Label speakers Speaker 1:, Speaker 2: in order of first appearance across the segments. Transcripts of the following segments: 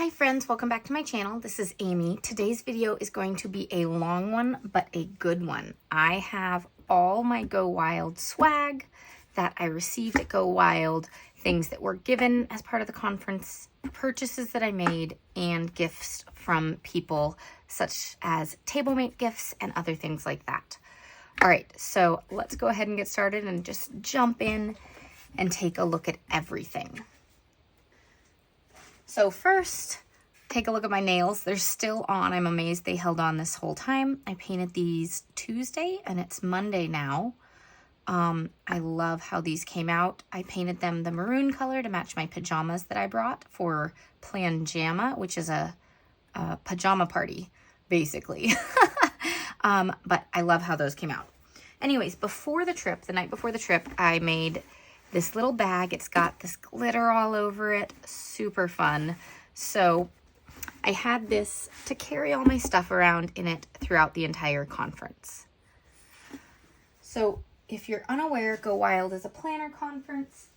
Speaker 1: Hi friends, welcome back to my channel. This is Amy. Today's video is going to be a long one, but a good one. I have all my Go Wild swag that I received at Go Wild, things that were given as part of the conference, purchases that I made, and gifts from people such as Tablemate gifts and other things like that. All right, so let's go ahead and get started and just jump in and take a look at everything. So first, take a look at my nails. They're still on. I'm amazed they held on this whole time. I painted these Tuesday and it's Monday now. I love how these came out. I painted them the maroon color to match my pajamas that I brought for Planjama, which is a pajama party, basically. But I love how those came out. Anyways, before the trip, the night before the trip, I made this little bag. It's got this glitter all over it. Super fun. So I had this to carry all my stuff around in it throughout the entire conference. So if you're unaware, Go Wild is a planner conference,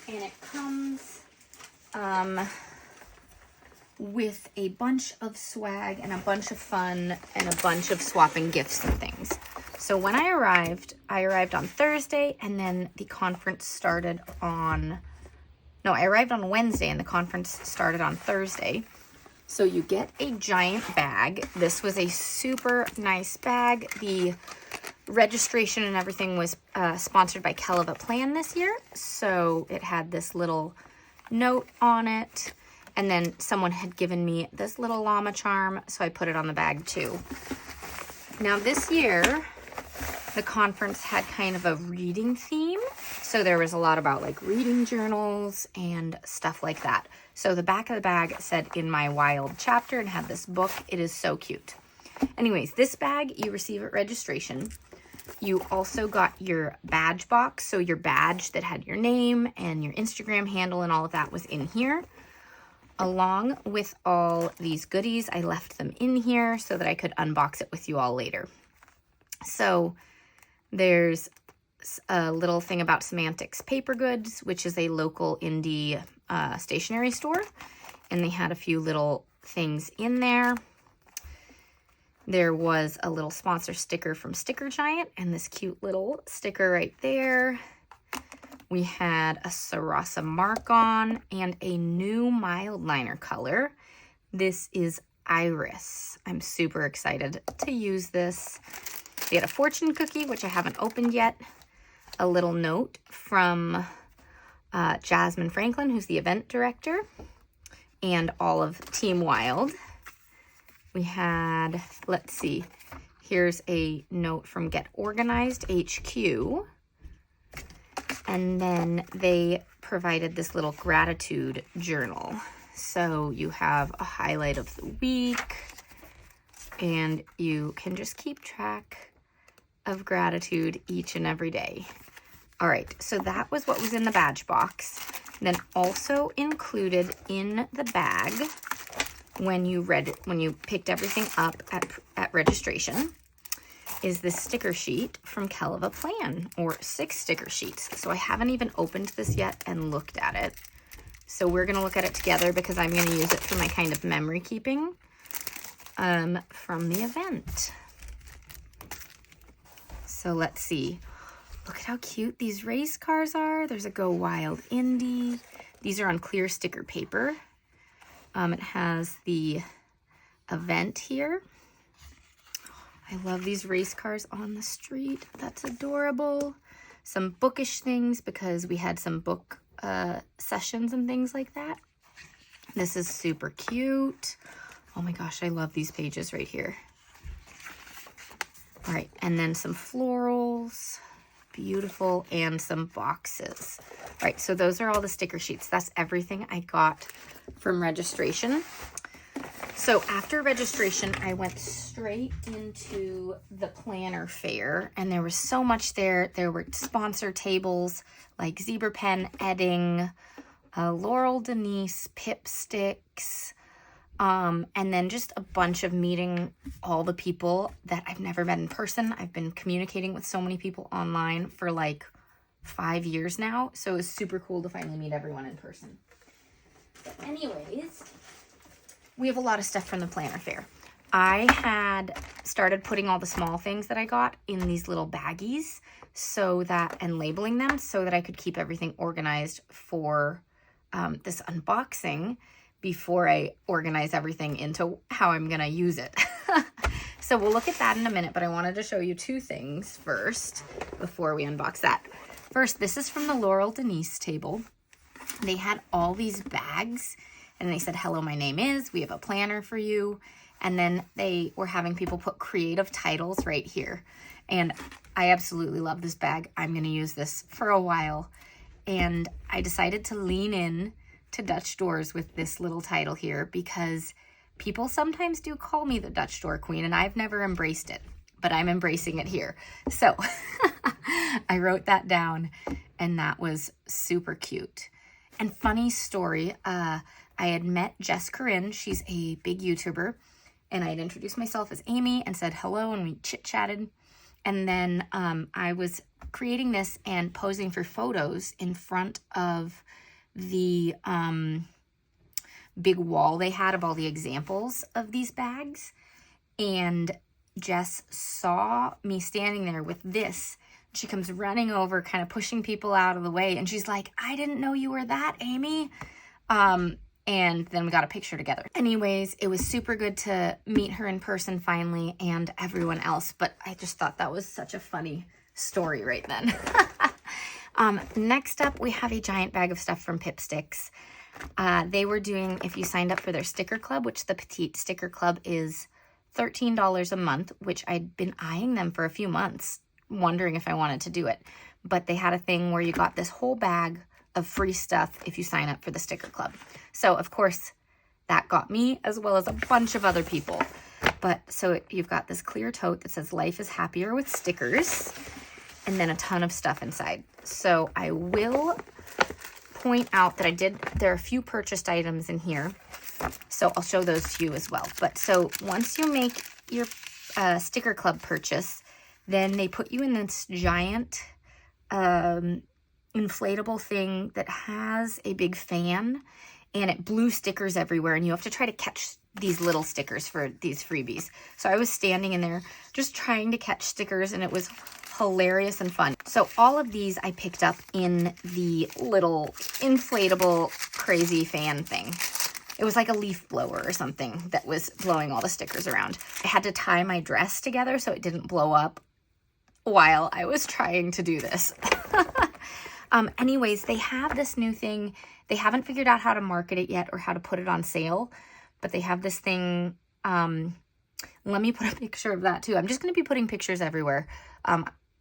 Speaker 1: and it comes with a bunch of swag and a bunch of fun and a bunch of swapping gifts and things. So when I arrived on Thursday, and then the conference started on, no, I arrived on Wednesday and the conference started on Thursday. So you get a giant bag. This was a super nice bag. The registration and everything was sponsored by Keleva Plan this year. So it had this little note on it. And then someone had given me this little llama charm, so I put it on the bag too. Now this year, the conference had kind of a reading theme. So there was a lot about like reading journals and stuff like that. So the back of the bag said In My Wild chapter and had this book. It is so cute. Anyways, this bag you receive at registration. You also got your badge box. So your badge that had your name and your Instagram handle and all of that was in here. Along with all these goodies, I left them in here so that I could unbox it with you all later. So there's a little thing about Semantics Paper Goods, which is a local Indy stationery store. And they had a few little things in there. There was a little sponsor sticker from Sticker Giant and this cute little sticker right there. We had a Sarasa mark-on and a new mild liner color. This is Iris. I'm super excited to use this. We had a fortune cookie, which I haven't opened yet. A little note from Jasmine Franklin, who's the event director, and all of Team Wild. We had, let's see, here's a note from Get Organized HQ. And then they provided this little gratitude journal. So you have a highlight of the week, and you can just keep track of gratitude each and every day. All right, so that was what was in the badge box. Then also included in the bag when you picked everything up at registration is this sticker sheet from Keleva Plan, or 6 sticker sheets. So I haven't even opened this yet and looked at it. So we're gonna look at it together because I'm gonna use it for my kind of memory keeping from the event. So let's see. Look at how cute these race cars are. There's a Go Wild Indy. These are on clear sticker paper. It has the event here. I love these race cars on the street. That's adorable. Some bookish things because we had some book sessions and things like that. This is super cute. Oh my gosh, I love these pages right here. All right, and then some florals, beautiful, and some boxes. All right, so those are all the sticker sheets. That's everything I got from registration. So after registration, I went straight into the planner fair, and there was so much there. There were sponsor tables like Zebra Pen, Edding, Laurel Denise, Pipsticks, and then just a bunch of meeting all the people that I've never met in person. I've been communicating with so many people online for like 5 years now, so it was super cool to finally meet everyone in person. But anyways, we have a lot of stuff from the planner fair. I had started putting all the small things that I got in these little baggies so that, and labeling them so that I could keep everything organized for this unboxing before I organize everything into how I'm gonna use it. So we'll look at that in a minute, but I wanted to show you two things first before we unbox that. First, this is from the Laurel Denise table. They had all these bags and they said, hello, my name is, we have a planner for you. And then they were having people put creative titles right here. And I absolutely love this bag. I'm gonna use this for a while. And I decided to lean in to Dutch doors with this little title here because people sometimes do call me the Dutch door queen and I've never embraced it, but I'm embracing it here. So I wrote that down and that was super cute. And funny story, I had met Jess Corinne. She's a big YouTuber and I had introduced myself as Amy and said hello and we chit-chatted. And then I was creating this and posing for photos in front of the big wall they had of all the examples of these bags. And Jess saw me standing there with this. She comes running over, kind of pushing people out of the way. And she's like, I didn't know you were that, Amy. And then we got a picture together. Anyways, it was super good to meet her in person finally and everyone else. But I just thought that was such a funny story right then. Next up, we have a giant bag of stuff from Pipsticks. They were doing, if you signed up for their sticker club, which the Petite Sticker Club is $13 a month, which I'd been eyeing them for a few months, wondering if I wanted to do it. But they had a thing where you got this whole bag of free stuff if you sign up for the sticker club. So, of course, that got me as well as a bunch of other people. But so you've got this clear tote that says life is happier with stickers and then a ton of stuff inside. So I will point out that there are a few purchased items in here. So I'll show those to you as well. But so once you make your sticker club purchase, then they put you in this giant inflatable thing that has a big fan and it blew stickers everywhere and you have to try to catch these little stickers for these freebies. So I was standing in there just trying to catch stickers and it was hilarious and fun. So all of these I picked up in the little inflatable crazy fan thing. It was like a leaf blower or something that was blowing all the stickers around. I had to tie my dress together so it didn't blow up while I was trying to do this. Anyways, they have this new thing. They haven't figured out how to market it yet or how to put it on sale, but they have this thing. Let me put a picture of that too. I'm just going to be putting pictures everywhere.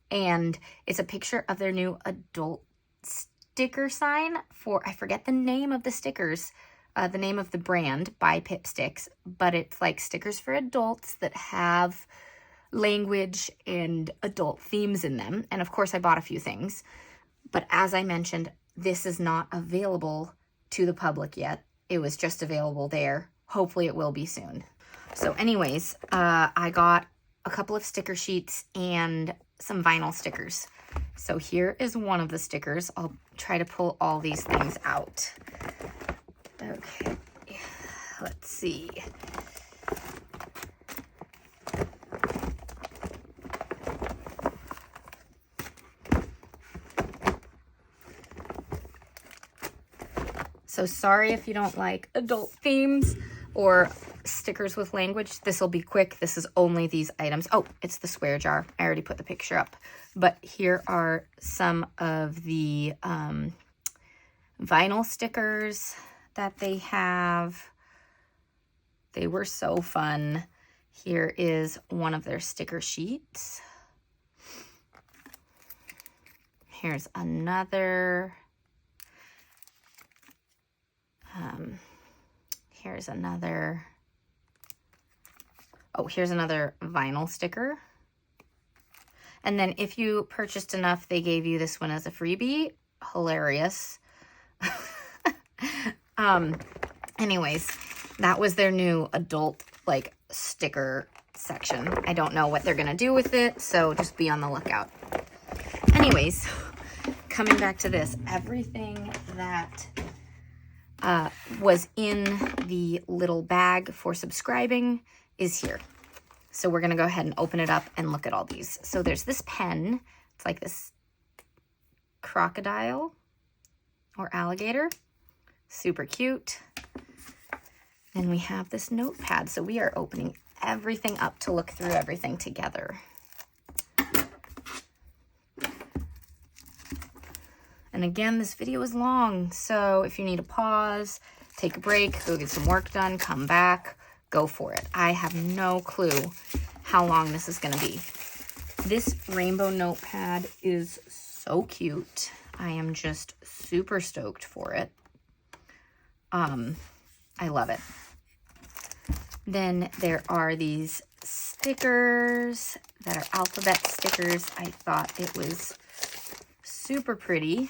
Speaker 1: And it's a picture of their new adult sticker sign for, I forget the name of the stickers, the name of the brand by Pipsticks, but it's like stickers for adults that have language and adult themes in them. And of course I bought a few things, but as I mentioned, this is not available to the public yet. It was just available there. Hopefully it will be soon. So anyways, I got a couple of sticker sheets and some vinyl stickers. So here is one of the stickers. I'll try to pull all these things out. Okay, let's see. So sorry if you don't like adult themes or stickers with language. This will be quick. This is only these items. Oh, it's the swear jar. I already put the picture up. But here are some of the vinyl stickers that they have. They were so fun. Here is one of their sticker sheets. Here's another. Here's another. Oh, here's another vinyl sticker. And then if you purchased enough, they gave you this one as a freebie. Hilarious. Anyways, that was their new adult like sticker section. I don't know what they're gonna do with it, so just be on the lookout. Anyways, coming back to this, everything that was in the little bag for subscribing is here. So we're going to go ahead and open it up and look at all these. So there's this pen. It's like this crocodile or alligator. Super cute. Then we have this notepad. So we are opening everything up to look through everything together. And again, this video is long, so if you need a pause, take a break, go get some work done, come back, go for it. I have no clue how long this is going to be. This rainbow notepad is so cute. I am just super stoked for it. I love it. Then there are these stickers that are alphabet stickers. I thought it was super pretty.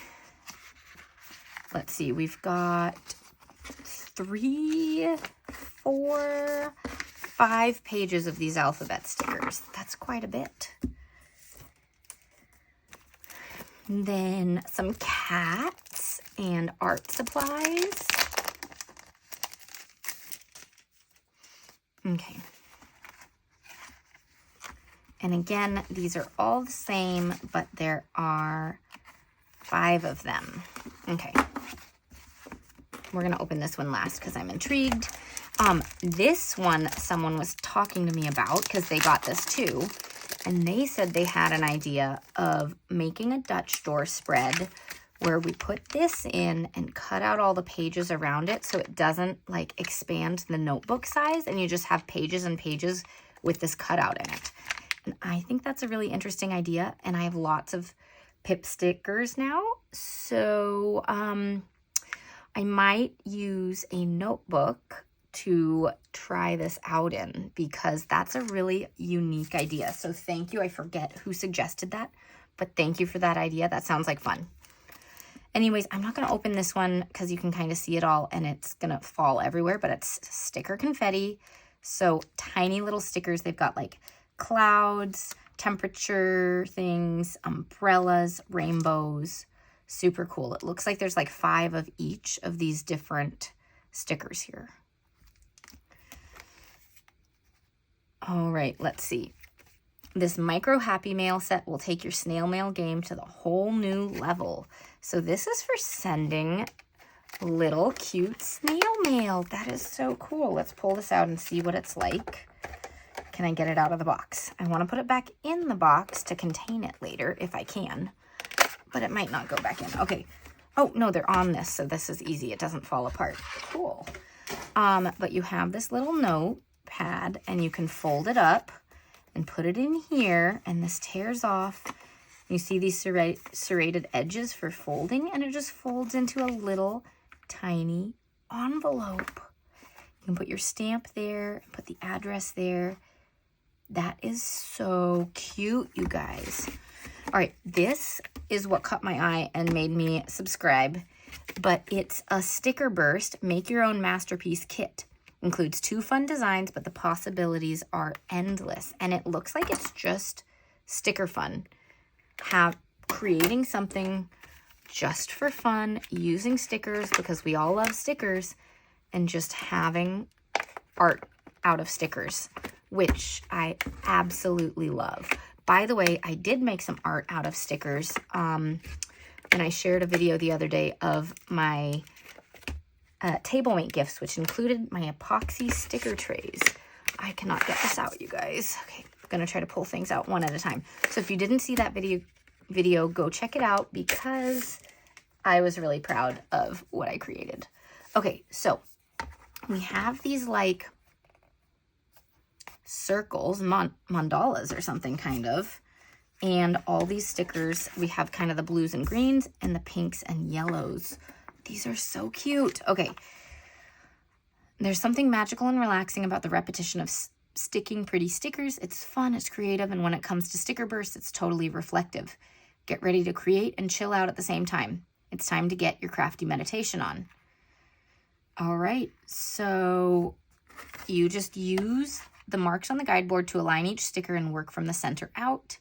Speaker 1: Let's see, we've got 3, 4, 5 pages of these alphabet stickers. That's quite a bit. And then some cats and art supplies. Okay. And again, these are all the same, but there are 5 of them. Okay. We're going to open this one last because I'm intrigued. This one someone was talking to me about because they got this too. And they said they had an idea of making a Dutch door spread where we put this in and cut out all the pages around it so it doesn't like expand the notebook size and you just have pages and pages with this cutout in it. And I think that's a really interesting idea, and I have lots of Pip stickers now, so I might use a notebook to try this out in because that's a really unique idea. So thank you. I forget who suggested that, but thank you for that idea. That sounds like fun. Anyways, I'm not going to open this one because you can kind of see it all and it's going to fall everywhere, but it's sticker confetti. So tiny little stickers. They've got like clouds, temperature things, umbrellas, rainbows. Super cool. It looks like there's like 5 of each of these different stickers here. All right, let's see. This micro Happy Mail set will take your snail mail game to the whole new level. So this is for sending little cute snail mail. That is so cool. Let's pull this out and see what it's like. Can I get it out of the box? I want to put it back in the box to contain it later if I can, but it might not go back in. Okay. Oh, no, they're on this, so this is easy. It doesn't fall apart. Cool. But you have this little notepad, and you can fold it up and put it in here, and this tears off. You see these serrated edges for folding, and it just folds into a little tiny envelope. You can put your stamp there, put the address there. That is so cute, you guys. All right, this is what caught my eye and made me subscribe, but it's a sticker burst, make your own masterpiece kit. Includes 2 fun designs, but the possibilities are endless. And it looks like it's just sticker fun. Creating something just for fun, using stickers because we all love stickers, and just having art out of stickers, which I absolutely love. By the way, I did make some art out of stickers, and I shared a video the other day of my Tablemate gifts, which included my epoxy sticker trays. I cannot get this out, you guys. Okay, I'm gonna try to pull things out one at a time. So if you didn't see that video, go check it out because I was really proud of what I created. Okay, so we have these like circles, mandalas or something kind of, and all these stickers. We have kind of the blues and greens and the pinks and yellows. These are so cute. Okay. There's something magical and relaxing about the repetition of sticking pretty stickers. It's fun, it's creative, and when it comes to sticker bursts, it's totally reflective. Get ready to create and chill out at the same time. It's time to get your crafty meditation on. All right, so you just use the marks on the guide board to align each sticker and work from the center out.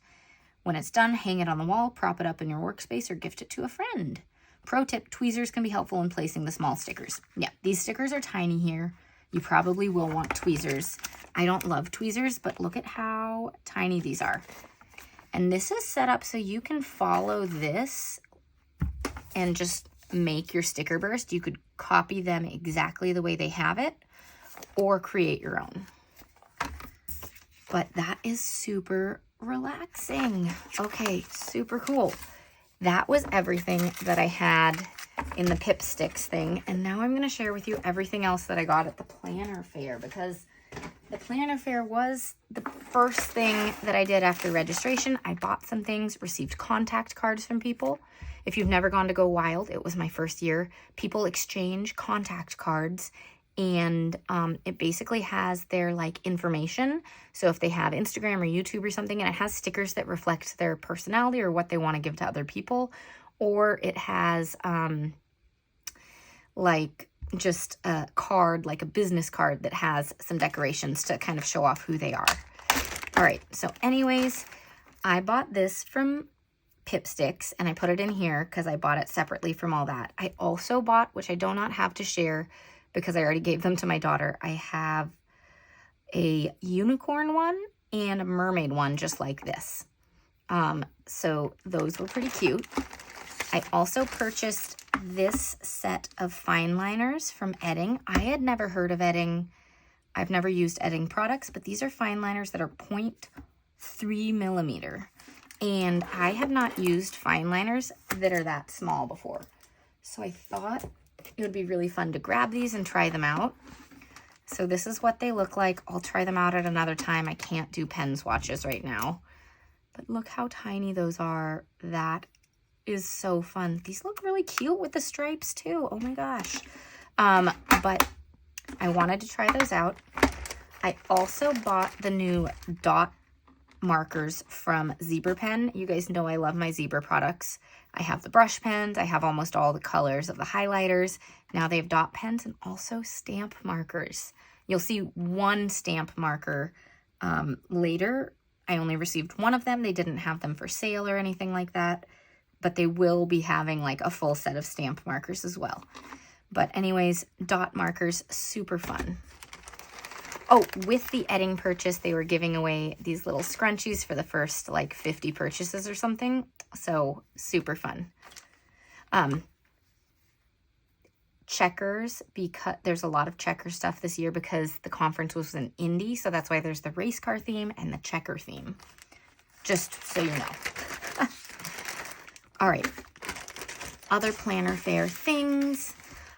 Speaker 1: When it's done, hang it on the wall, prop it up in your workspace, or gift it to a friend. Pro tip, tweezers can be helpful in placing the small stickers. Yeah, these stickers are tiny here. You probably will want tweezers. I don't love tweezers, but look at how tiny these are. And this is set up so you can follow this and just make your sticker burst. You could copy them exactly the way they have it or create your own. But that is super relaxing. Okay, super cool. That was everything that I had in the Pipsticks thing. And now I'm going to share with you everything else that I got at the planner fair, because the planner fair was the first thing that I did after registration. I bought some things, received contact cards from people. If you've never gone to Go Wild, it was my first year. People exchange contact cards, and it basically has their like information. So if they have Instagram or YouTube or something, and it has stickers that reflect their personality or what they want to give to other people, or it has like just a card, like a business card that has some decorations to kind of show off who they are. All right, so anyways, I bought this from Pipsticks, and I put it in here because I bought it separately from all that. I also bought, which I do not have to share because I already gave them to my daughter, I have a unicorn one and a mermaid one just like this. So those were pretty cute. I also purchased this set of fine liners from Edding. I had never heard of Edding. I've never used Edding products, but these are fine liners that are 0.3 millimeter. And I have not used fine liners that are that small before. So I thought it would be really fun to grab these and try them out. So this is what they look like. I'll try them out at another time. I can't do pen swatches right now. But look how tiny those are. That is so fun. These look really cute with the stripes too. Oh my gosh. But I wanted to try those out. I also bought the new dot markers from Zebra Pen. You guys know I love my Zebra products. I have the brush pens. I have almost all the colors of the highlighters. Now they have dot pens and also stamp markers. You'll see one stamp marker later. I only received one of them. They didn't have them for sale or anything like that, but they will be having like a full set of stamp markers as well. But anyways, dot markers, super fun. Oh, with the Edding purchase, they were giving away these little scrunchies for the first like 50 purchases or something. So super fun. Checkers, because there's a lot of checker stuff this year because the conference was in Indy. So that's why there's the race car theme and the checker theme. Just so you know. All right. Other planner fair things.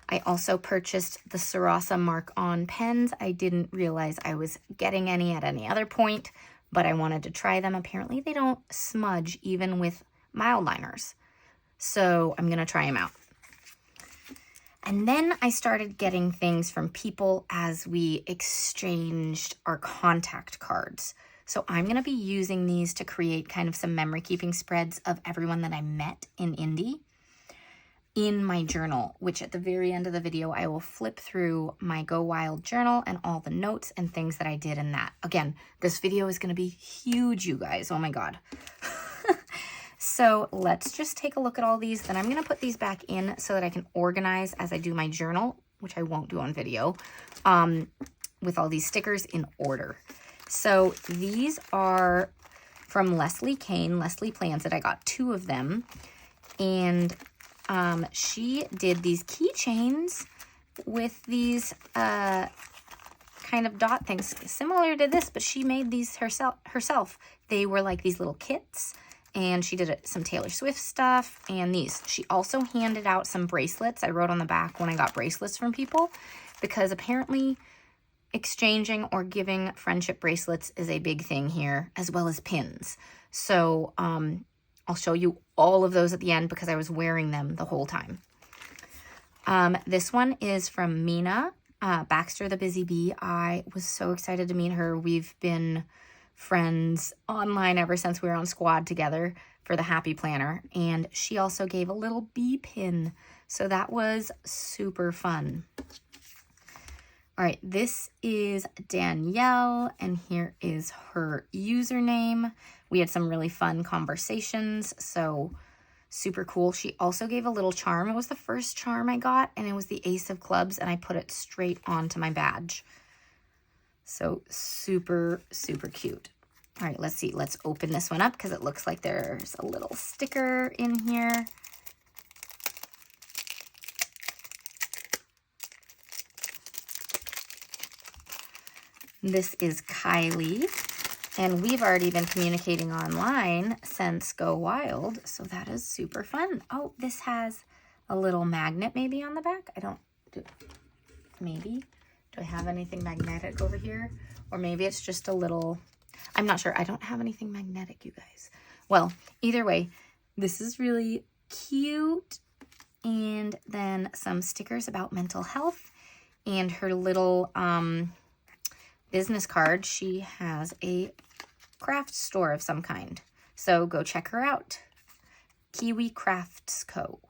Speaker 1: I also purchased the Sarasa Mark-On pens. I didn't realize I was getting any at any other point, but I wanted to try them. Apparently they don't smudge even with mild liners. So I'm going to try them out. And then I started getting things from people as we exchanged our contact cards. So I'm going to be using these to create kind of some memory keeping spreads of everyone that I met in Indy in my journal, which at the very end of the video, I will flip through my Go Wild journal and all the notes and things that I did in that. Again, this video is going to be huge, you guys. Oh my God. So let's just take a look at all these. Then I'm going to put these back in so that I can organize as I do my journal, which I won't do on video, with all these stickers in order. So these are from Leslie Kane. Leslie plans it. I got 2 of them. And she did these keychains with these kind of dot things similar to this, but she made these herself. They were like these little kits, and she did some Taylor Swift stuff and these. She also handed out some bracelets. I wrote on the back when I got bracelets from people, because apparently exchanging or giving friendship bracelets is a big thing here, as well as pins. So I'll show you all of those at the end because I was wearing them the whole time. This one is from Mina Baxter, the Busy Bee. I was so excited to meet her. We've been friends online ever since we were on squad together for the Happy Planner. And she also gave a little bee pin. So that was super fun. All right, this is Danielle, and here is her username. We had some really fun conversations, so Super cool. She also gave a little charm. It was the first charm I got, and it was the Ace of Clubs, and I put it straight onto my badge. So super, super cute. All right, let's see. Let's open this one up because it looks like there's a little sticker in here. This is Kylie, and we've already been communicating online since Go Wild, so that is super fun. Oh, this has a little magnet maybe on the back. Maybe. Do I have anything magnetic over here? Or maybe it's just a little, I'm not sure. I don't have anything magnetic, you guys. Well, either way, this is really cute. And then some stickers about mental health and her little business card. She has a craft store of some kind. So go check her out. Kiwi Crafts Co.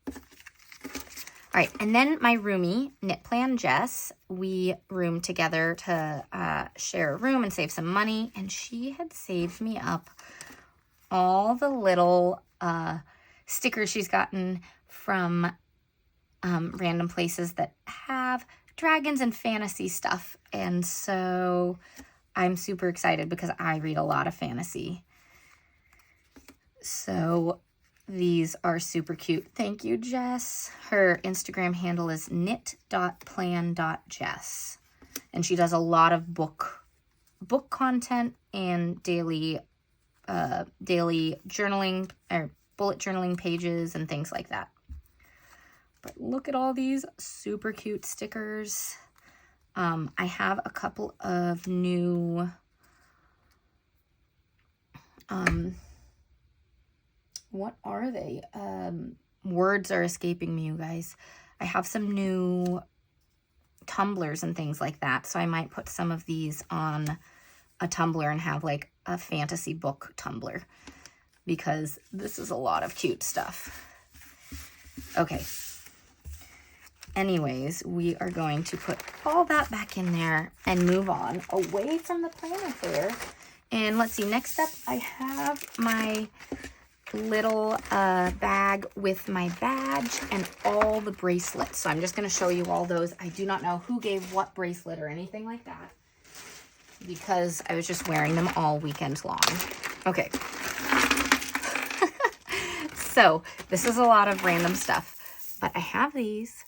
Speaker 1: All right, and then my roomie, Knit Plan Jess, we roomed together to share a room and save some money, and she had saved me up all the little stickers she's gotten from random places that have dragons and fantasy stuff, and so I'm super excited because I read a lot of fantasy. So these are super cute. Thank you, Jess. Her Instagram handle is knit.plan.jess. And she does a lot of book content and daily journaling or bullet journaling pages and things like that. But look at all these super cute stickers. I have a couple of new what are they? Words are escaping me, you guys. I have some new tumblers and things like that, so I might put some of these on a tumbler and have like a fantasy book tumbler because this is a lot of cute stuff. Okay. Anyways, we are going to put all that back in there and move on away from the planner fair. And let's see, next up I have my little bag with my badge and all the bracelets. So I'm just going to show you all those. I do not know who gave what bracelet or anything like that because I was just wearing them all weekend long. Okay. So this is a lot of random stuff, but I have these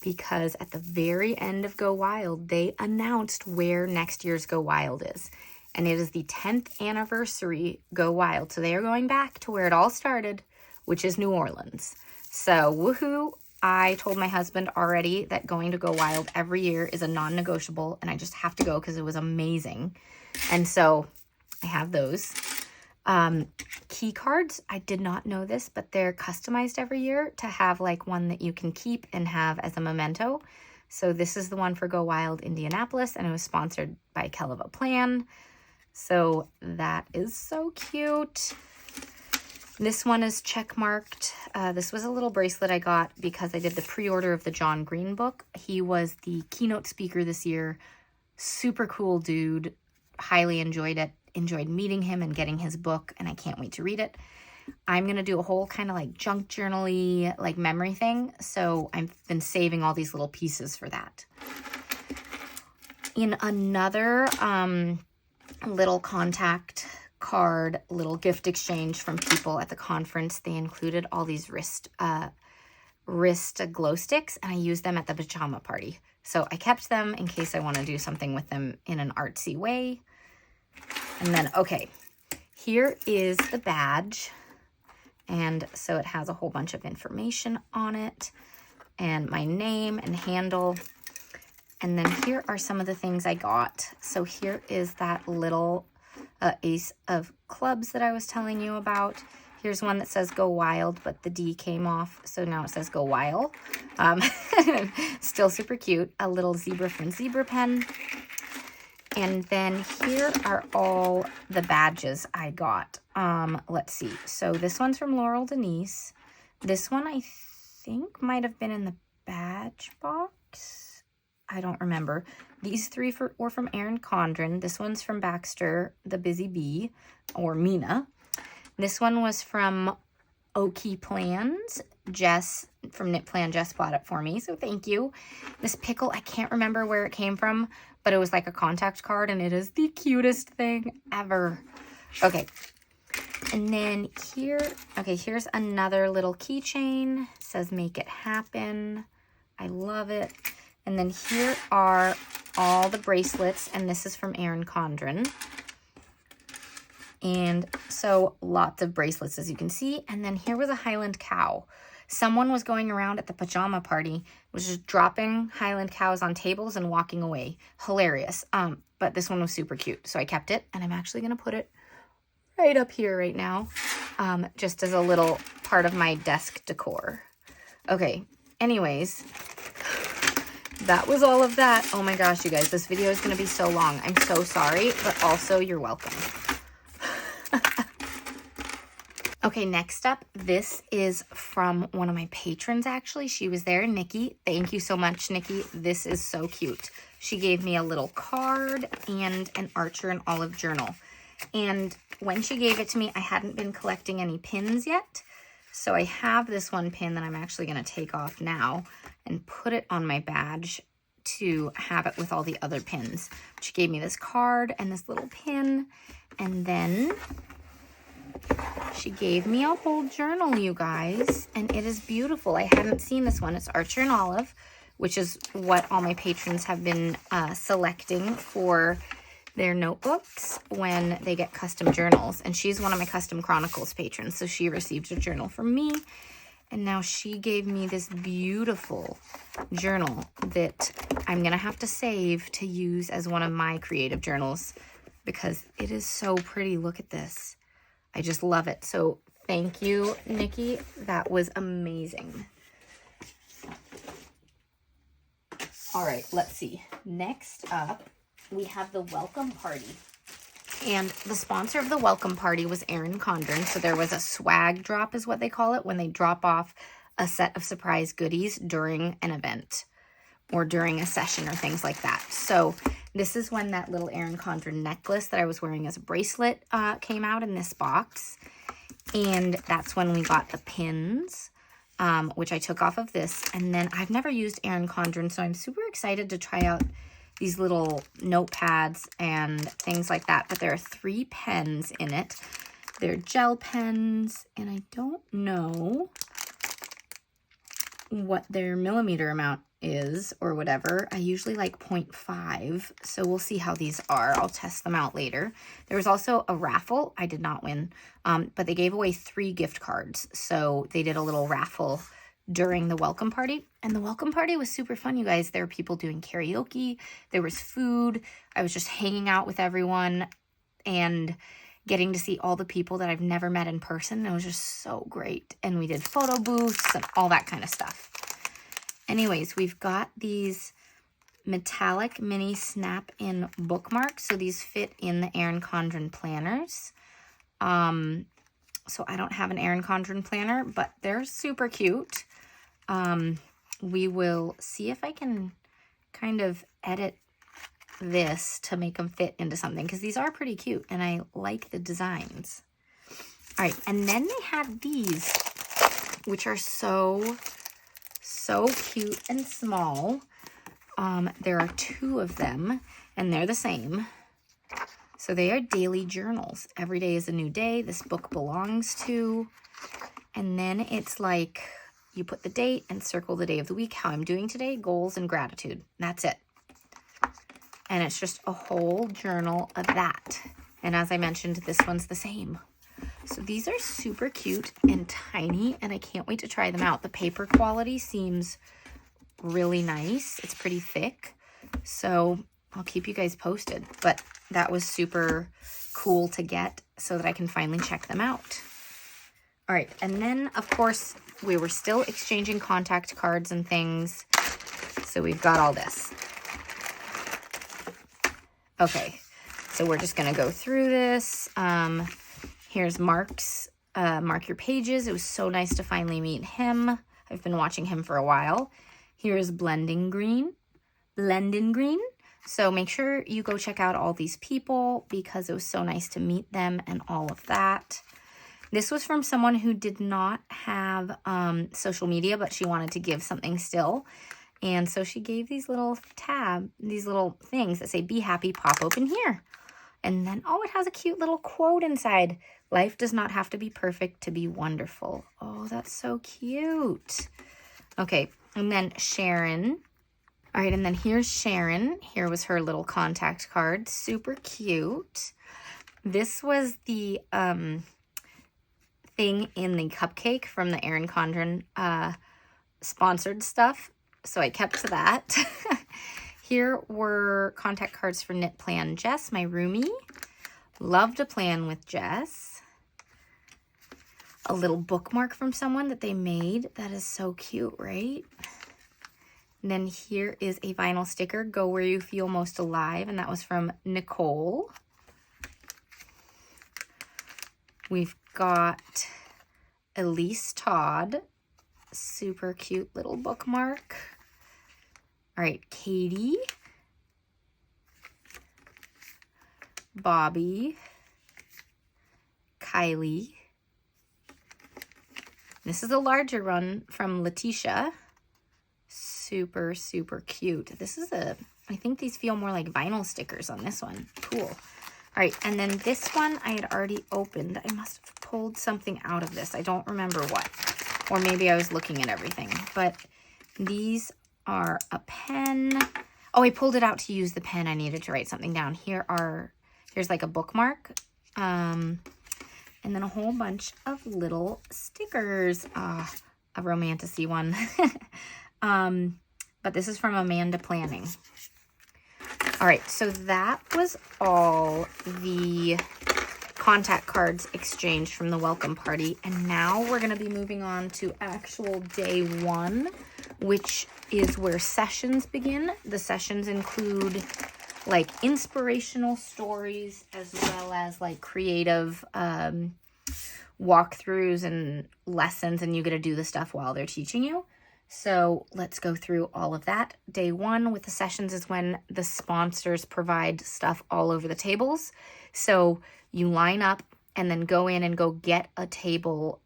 Speaker 1: because at the very end of Go Wild, they announced where next year's Go Wild is. And it is the 10th anniversary Go Wild. So they are going back to where it all started, which is New Orleans. So woohoo. I told my husband already that going to Go Wild every year is a non-negotiable. And I just have to go because it was amazing. And so I have those. Key cards. I did not know this, but they're customized every year to have like one that you can keep and have as a memento. So this is the one for Go Wild Indianapolis. And it was sponsored by Keleva Plan. So that is so cute. This one is check marked. This was a little bracelet I got because I did the pre-order of the John Green book. He was the keynote speaker this year. Super cool dude. Highly enjoyed it. Enjoyed meeting him and getting his book, and I can't wait to read it. I'm going to do a whole kind of like junk journal-y like memory thing. So I've been saving all these little pieces for that. In another little contact card, little gift exchange from people at the conference, they included all these wrist glow sticks, and I used them at the pajama party. So I kept them in case I want to do something with them in an artsy way. And then, okay, here is the badge. And so it has a whole bunch of information on it and my name and handle. And then here are some of the things I got. So here is that little Ace of Clubs that I was telling you about. Here's one that says Go Wild, but the D came off, so now it says Go Wild. Still super cute. A little zebra from Zebra Pen. And then here are all the badges I got. Let's see. So this one's from Laurel Denise. This one I think might have been in the badge box. I don't remember. These three were from Erin Condren. This one's from Baxter, the Busy Bee, or Mina. This one was from Oaky Plans. Jess from Knit Plan Jess bought it for me, so thank you. This pickle, I can't remember where it came from, but it was like a contact card, and it is the cutest thing ever. Okay, and then here, okay, here's another little keychain. It says make it happen. I love it. And then here are all the bracelets, and this is from Erin Condren. And so lots of bracelets, as you can see. And then here was a Highland cow. Someone was going around at the pajama party, was just dropping Highland cows on tables and walking away. Hilarious. But this one was super cute, so I kept it, and I'm actually going to put it right up here right now, just as a little part of my desk decor. Okay, anyways, that was all of that. Oh my gosh, you guys, this video is going to be so long. I'm so sorry, but also you're welcome. Okay, next up, this is from one of my patrons, actually. She was there, Nikki. Thank you so much, Nikki. This is so cute. She gave me a little card and an Archer and Olive journal. And when she gave it to me, I hadn't been collecting any pins yet. So I have this one pin that I'm actually going to take off now and put it on my badge to have it with all the other pins. She gave me this card and this little pin, and then she gave me a whole journal, you guys, and it is beautiful. I hadn't seen this one. It's Archer and Olive, which is what all my patrons have been selecting for their notebooks when they get custom journals. And she's one of my Custom Chronicles patrons, so she received a journal from me. And now she gave me this beautiful journal that I'm going to have to save to use as one of my creative journals because it is so pretty. Look at this. I just love it. So thank you, Nikki. That was amazing. All right, let's see. Next up, we have the welcome party. And the sponsor of the welcome party was Erin Condren. So there was a swag drop is what they call it, when they drop off a set of surprise goodies during an event or during a session or things like that. So this is when that little Erin Condren necklace that I was wearing as a bracelet came out in this box. And that's when we got the pins, which I took off of this. And then I've never used Erin Condren, so I'm super excited to try out these little notepads and things like that. But there are 3 pens in it. They're gel pens, and I don't know what their millimeter amount is or whatever. I usually like 0.5, so we'll see how these are. I'll test them out later. There was also a raffle. I did not win, but they gave away 3 gift cards. So they did a little raffle during the welcome party, and the welcome party was super fun, you guys. There were people doing karaoke, there was food, I was just hanging out with everyone and getting to see all the people that I've never met in person. It was just so great, and we did photo booths and all that kind of stuff. Anyways, we've got these metallic mini snap-in bookmarks, so these fit in the Erin Condren planners. So I don't have an Erin Condren planner, but they're super cute. We will see if I can kind of edit this to make them fit into something, because these are pretty cute and I like the designs. All right, and then they had these, which are so cute and small. There are 2 of them, and they're the same. So they are daily journals. Every day is a new day. This book belongs to. And then it's like you put the date and circle the day of the week, how I'm doing today, goals and gratitude. That's it. And it's just a whole journal of that. And as I mentioned, this one's the same. So these are super cute and tiny, and I can't wait to try them out. The paper quality seems really nice. It's pretty thick. So I'll keep you guys posted. But that was super cool to get so that I can finally check them out. All right, and then, of course, we were still exchanging contact cards and things. So we've got all this. Okay, so we're just going to go through this. Here's Mark's, Mark Your Pages. It was so nice to finally meet him. I've been watching him for a while. Here's Blending Green. So make sure you go check out all these people because it was so nice to meet them and all of that. This was from someone who did not have social media, but she wanted to give something still. And so she gave these little these little things that say, "Be happy, pop open here." And then, oh, it has a cute little quote inside. "Life does not have to be perfect to be wonderful." Oh, that's so cute. Okay, and then Sharon. All right, and then here's Sharon. Here was her little contact card. Super cute. This was the thing in the cupcake from the Erin Condren sponsored stuff. So I kept to that. Here were contact cards for Knit Plan Jess, my roomie. Love to plan with Jess. A little bookmark from someone that they made. That is so cute, right? And then here is a vinyl sticker, "Go Where You Feel Most Alive," and that was from Nicole. We've got Elise Todd, super cute little bookmark. All right, Katie, Bobby, Kylie. This is a larger one from Letitia. Super, super cute. This is I think these feel more like vinyl stickers on this one. Cool. All right, and then this one I had already opened. I must have pulled something out of this. I don't remember what. Or maybe I was looking at everything. But these are a pen. Oh, I pulled it out to use the pen. I needed to write something down. Here's like a bookmark. And then a whole bunch of little stickers. A romantic-y one. But this is from Amanda Planning. All right, so that was all the contact cards exchanged from the welcome party. And now we're going to be moving on to actual day one, which is where sessions begin. The sessions include like inspirational stories as well as like creative walkthroughs and lessons, and you get to do the stuff while they're teaching you. So let's go through all of that. Day one with the sessions is when the sponsors provide stuff all over the tables. So you line up and then go in and go get a table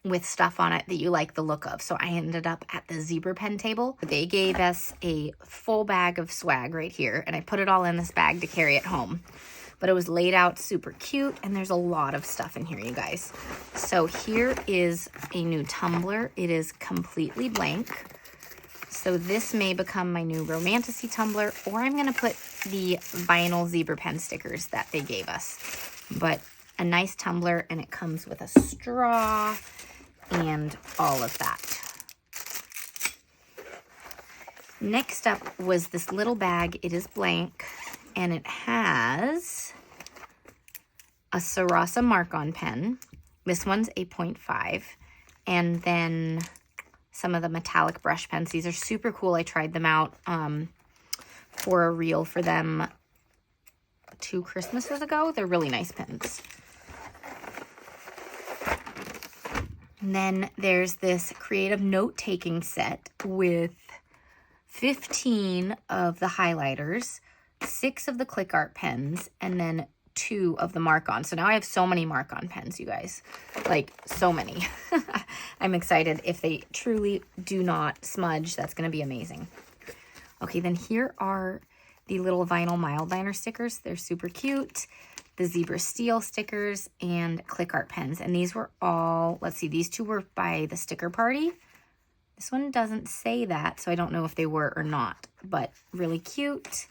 Speaker 1: with stuff on it that you like the look of. So I ended up at the zebra pen table. They gave us a full bag of swag right here, and I put it all in this bag to carry it home. But it was laid out super cute, and there's a lot of stuff in here, you guys. So here is a new tumbler. It is completely blank. So this may become my new romantasy tumbler, or I'm going to put the vinyl zebra pen stickers that they gave us. But a nice tumbler, and it comes with a straw and all of that. Next up was this little bag. It is blank, and it has a Sarasa mark-on pen. This one's a 0.5. And then some of the metallic brush pens. These are super cool. I tried them out for a reel for them 2 Christmases ago. They're really nice pens. And then there's this creative note-taking set with 15 of the highlighters, 6 of the click art pens, and then 2 of the mark-on. So now I have so many mark-on pens, you guys. Like, so many. I'm excited. If they truly do not smudge, that's going to be amazing. Okay, then here are the little vinyl mild liner stickers. They're super cute. The zebra steel stickers and click art pens. And these were all, let's see, these 2 were by the sticker party. This one doesn't say that, so I don't know if they were or not, but really cute.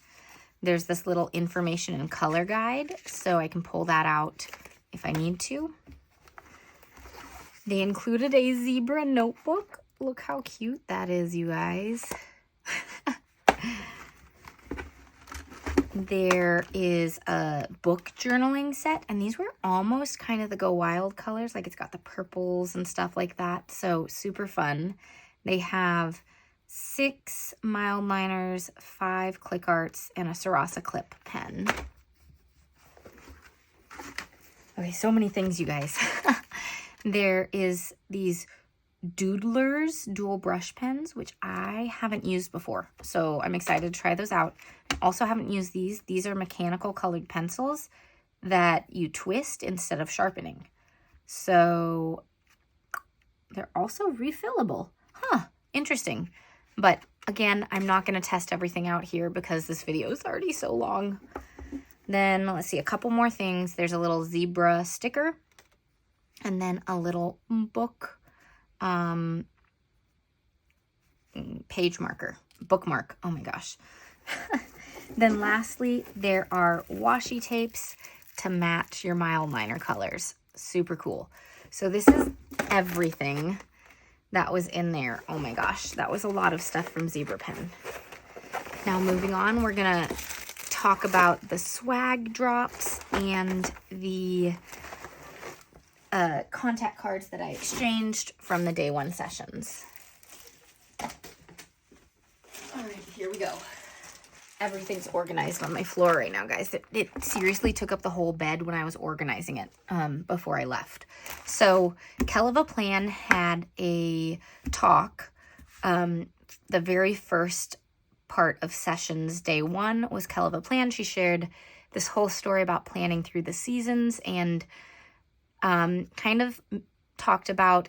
Speaker 1: There's this little information and color guide, so I can pull that out if I need to. They included a zebra notebook. Look how cute that is, you guys. There is a book journaling set, and these were almost kind of the Go Wild colors. Like, it's got the purples and stuff like that, so super fun. They have 6 mild liners, 5 click arts, and a Sarasa clip pen. Okay, so many things, you guys. There is these Doodlers dual brush pens, which I haven't used before, so I'm excited to try those out. Also haven't used these. These are mechanical colored pencils that you twist instead of sharpening. So they're also refillable. Huh, interesting. But again, I'm not going to test everything out here because this video is already so long. Then let's see, a couple more things. There's a little zebra sticker and then a little book page marker, bookmark. Oh my gosh. Then lastly, there are washi tapes to match your mile liner colors. Super cool. So this is everything that was in there. Oh my gosh, that was a lot of stuff from Zebra Pen. Now moving on, we're gonna talk about the swag drops and the contact cards that I exchanged from the day 1 sessions. All right, here we go. Everything's organized on my floor right now, guys. It seriously took up the whole bed when I was organizing it before I left. So Kell of a Plan had a talk. The very first part of sessions day 1 was Kell of a Plan. She shared this whole story about planning through the seasons and kind of talked about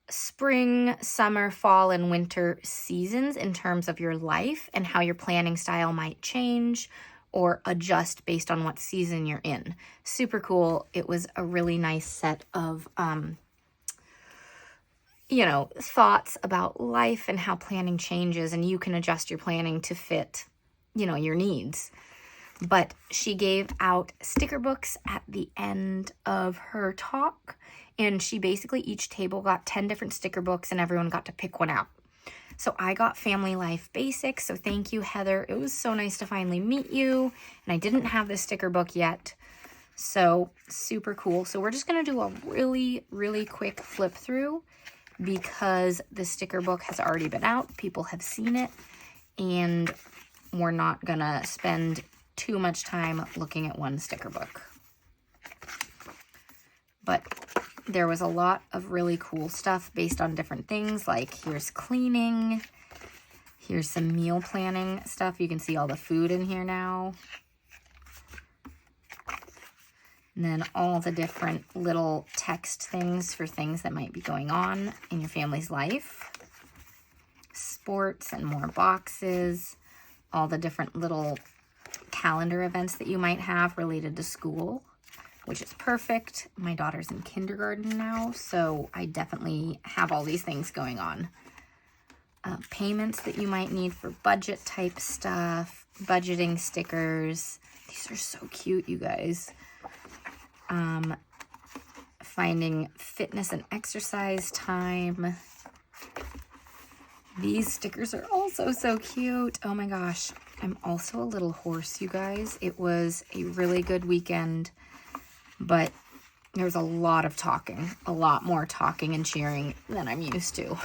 Speaker 1: spring, summer, fall, and winter seasons in terms of your life and how your planning style might change or adjust based on what season you're in. Super cool. It was a really nice set of, thoughts about life and how planning changes, and you can adjust your planning to fit, your needs. But she gave out sticker books at the end of her talk, and she basically, each table got 10 different sticker books and everyone got to pick one out. So I got Family Life Basics, so thank you, Heather. It was so nice to finally meet you, and I didn't have this sticker book yet, so super cool. So we're just going to do a really, really quick flip through because the sticker book has already been out. People have seen it, and we're not going to spend too much time looking at one sticker book. But there was a lot of really cool stuff based on different things, like here's cleaning, here's some meal planning stuff. You can see all the food in here now. And then all the different little text things for things that might be going on in your family's life. Sports and more boxes, all the different little calendar events that you might have related to school, which is perfect. My daughter's in kindergarten now, so I definitely have all these things going on. Payments that you might need for budget type stuff, budgeting stickers. These are so cute, you guys. Finding fitness and exercise time. These stickers are also so cute. Oh my gosh. I'm also a little hoarse, you guys. It was a really good weekend, but there was a lot of talking, a lot more talking and cheering than I'm used to.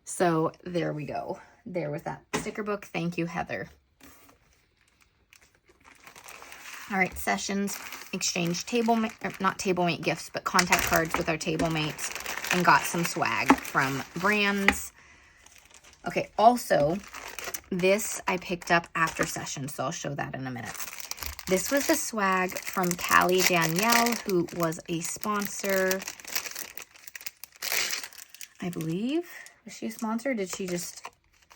Speaker 1: So there we go. There was that sticker book. Thank you, Heather. All right, sessions, exchanged not Tablemate gifts, but contact cards with our Tablemates, and got some swag from brands. Okay, also, this I picked up after session, so I'll show that in a minute. This was the swag from Callie Danielle, who was a sponsor, I believe. Was she a sponsor? Did she just...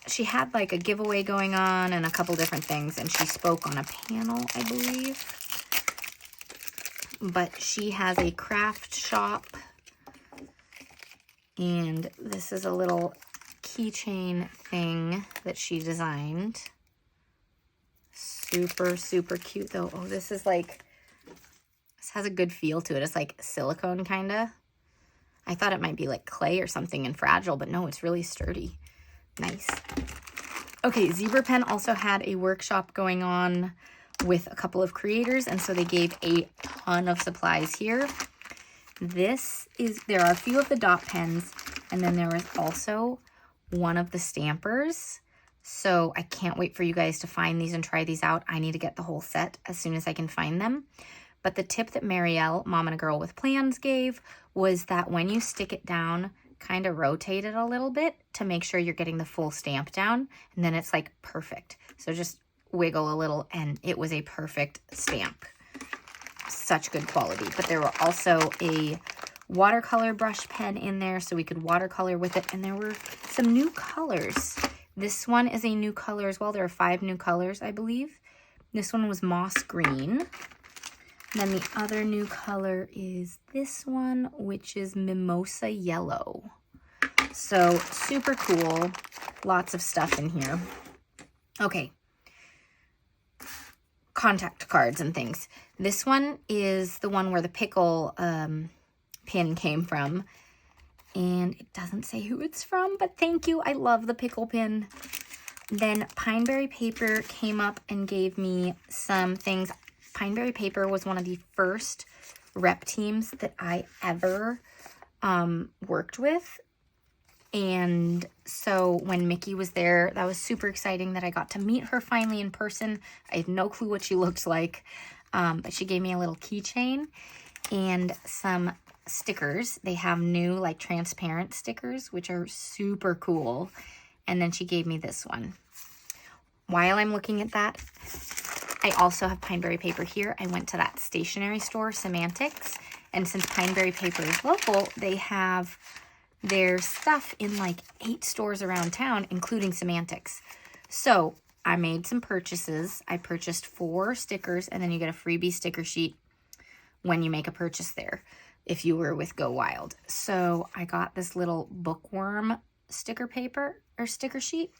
Speaker 1: She had like a giveaway going on and a couple different things, and she spoke on a panel, I believe. But she has a craft shop, and this is a little keychain thing that she designed. Super, super cute though. Oh, this is like, this has a good feel to it. It's like silicone kind of. I thought it might be like clay or something and fragile, but no, it's really sturdy. Nice. Okay, Zebra Pen also had a workshop going on with a couple of creators, and so they gave a ton of supplies here. There are a few of the dot pens, and then there was also one of the stampers. So I can't wait for you guys to find these and try these out. I need to get the whole set as soon as I can find them. But the tip that Marielle, Mom and a Girl with Plans, gave was that when you stick it down, kind of rotate it a little bit to make sure you're getting the full stamp down, and then it's like perfect. So just wiggle a little, and it was a perfect stamp. such good quality. But there were also a watercolor brush pen in there so we could watercolor with it. And there were some new colors. This one is a new color as well. There are 5 new colors, I believe. This one was moss green. And then the other new color is this one, which is mimosa yellow. So super cool. Lots of stuff in here. Okay. Contact cards and things. This one is the one where the pickle pin came from. And it doesn't say who it's from, but thank you. I love the pickle pin. Then Pineberry Paper came up and gave me some things. Pineberry Paper was one of the first rep teams that I ever worked with. And so when Mickey was there, that was super exciting that I got to meet her finally in person. I had no clue what she looked like, but she gave me a little keychain and some stickers. They have new like transparent stickers, which are super cool. And then she gave me this one. While I'm looking at that, I also have Pineberry Paper here. I went to that stationery store, Semantics, and since Pineberry Paper is local, they have their stuff in like 8 stores around town, including Semantics. So I made some purchases. I purchased 4 stickers, and then you get a freebie sticker sheet when you make a purchase there, if you were with Go Wild. So I got this little bookworm sticker paper or sticker sheet.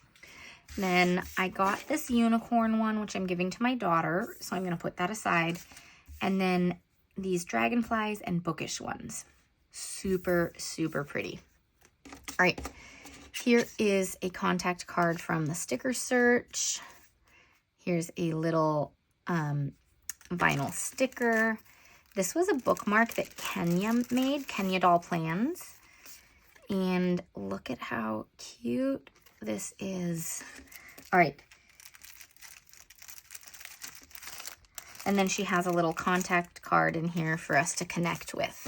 Speaker 1: Then I got this unicorn one, which I'm giving to my daughter. So I'm going to put that aside. And then these dragonflies and bookish ones. Super, super pretty. All right. Here is a contact card from the Sticker Search. Here's a little vinyl sticker. This was a bookmark that Kenya made, Kenya Doll Plans. And look at how cute this is. All right. And then she has a little contact card in here for us to connect with.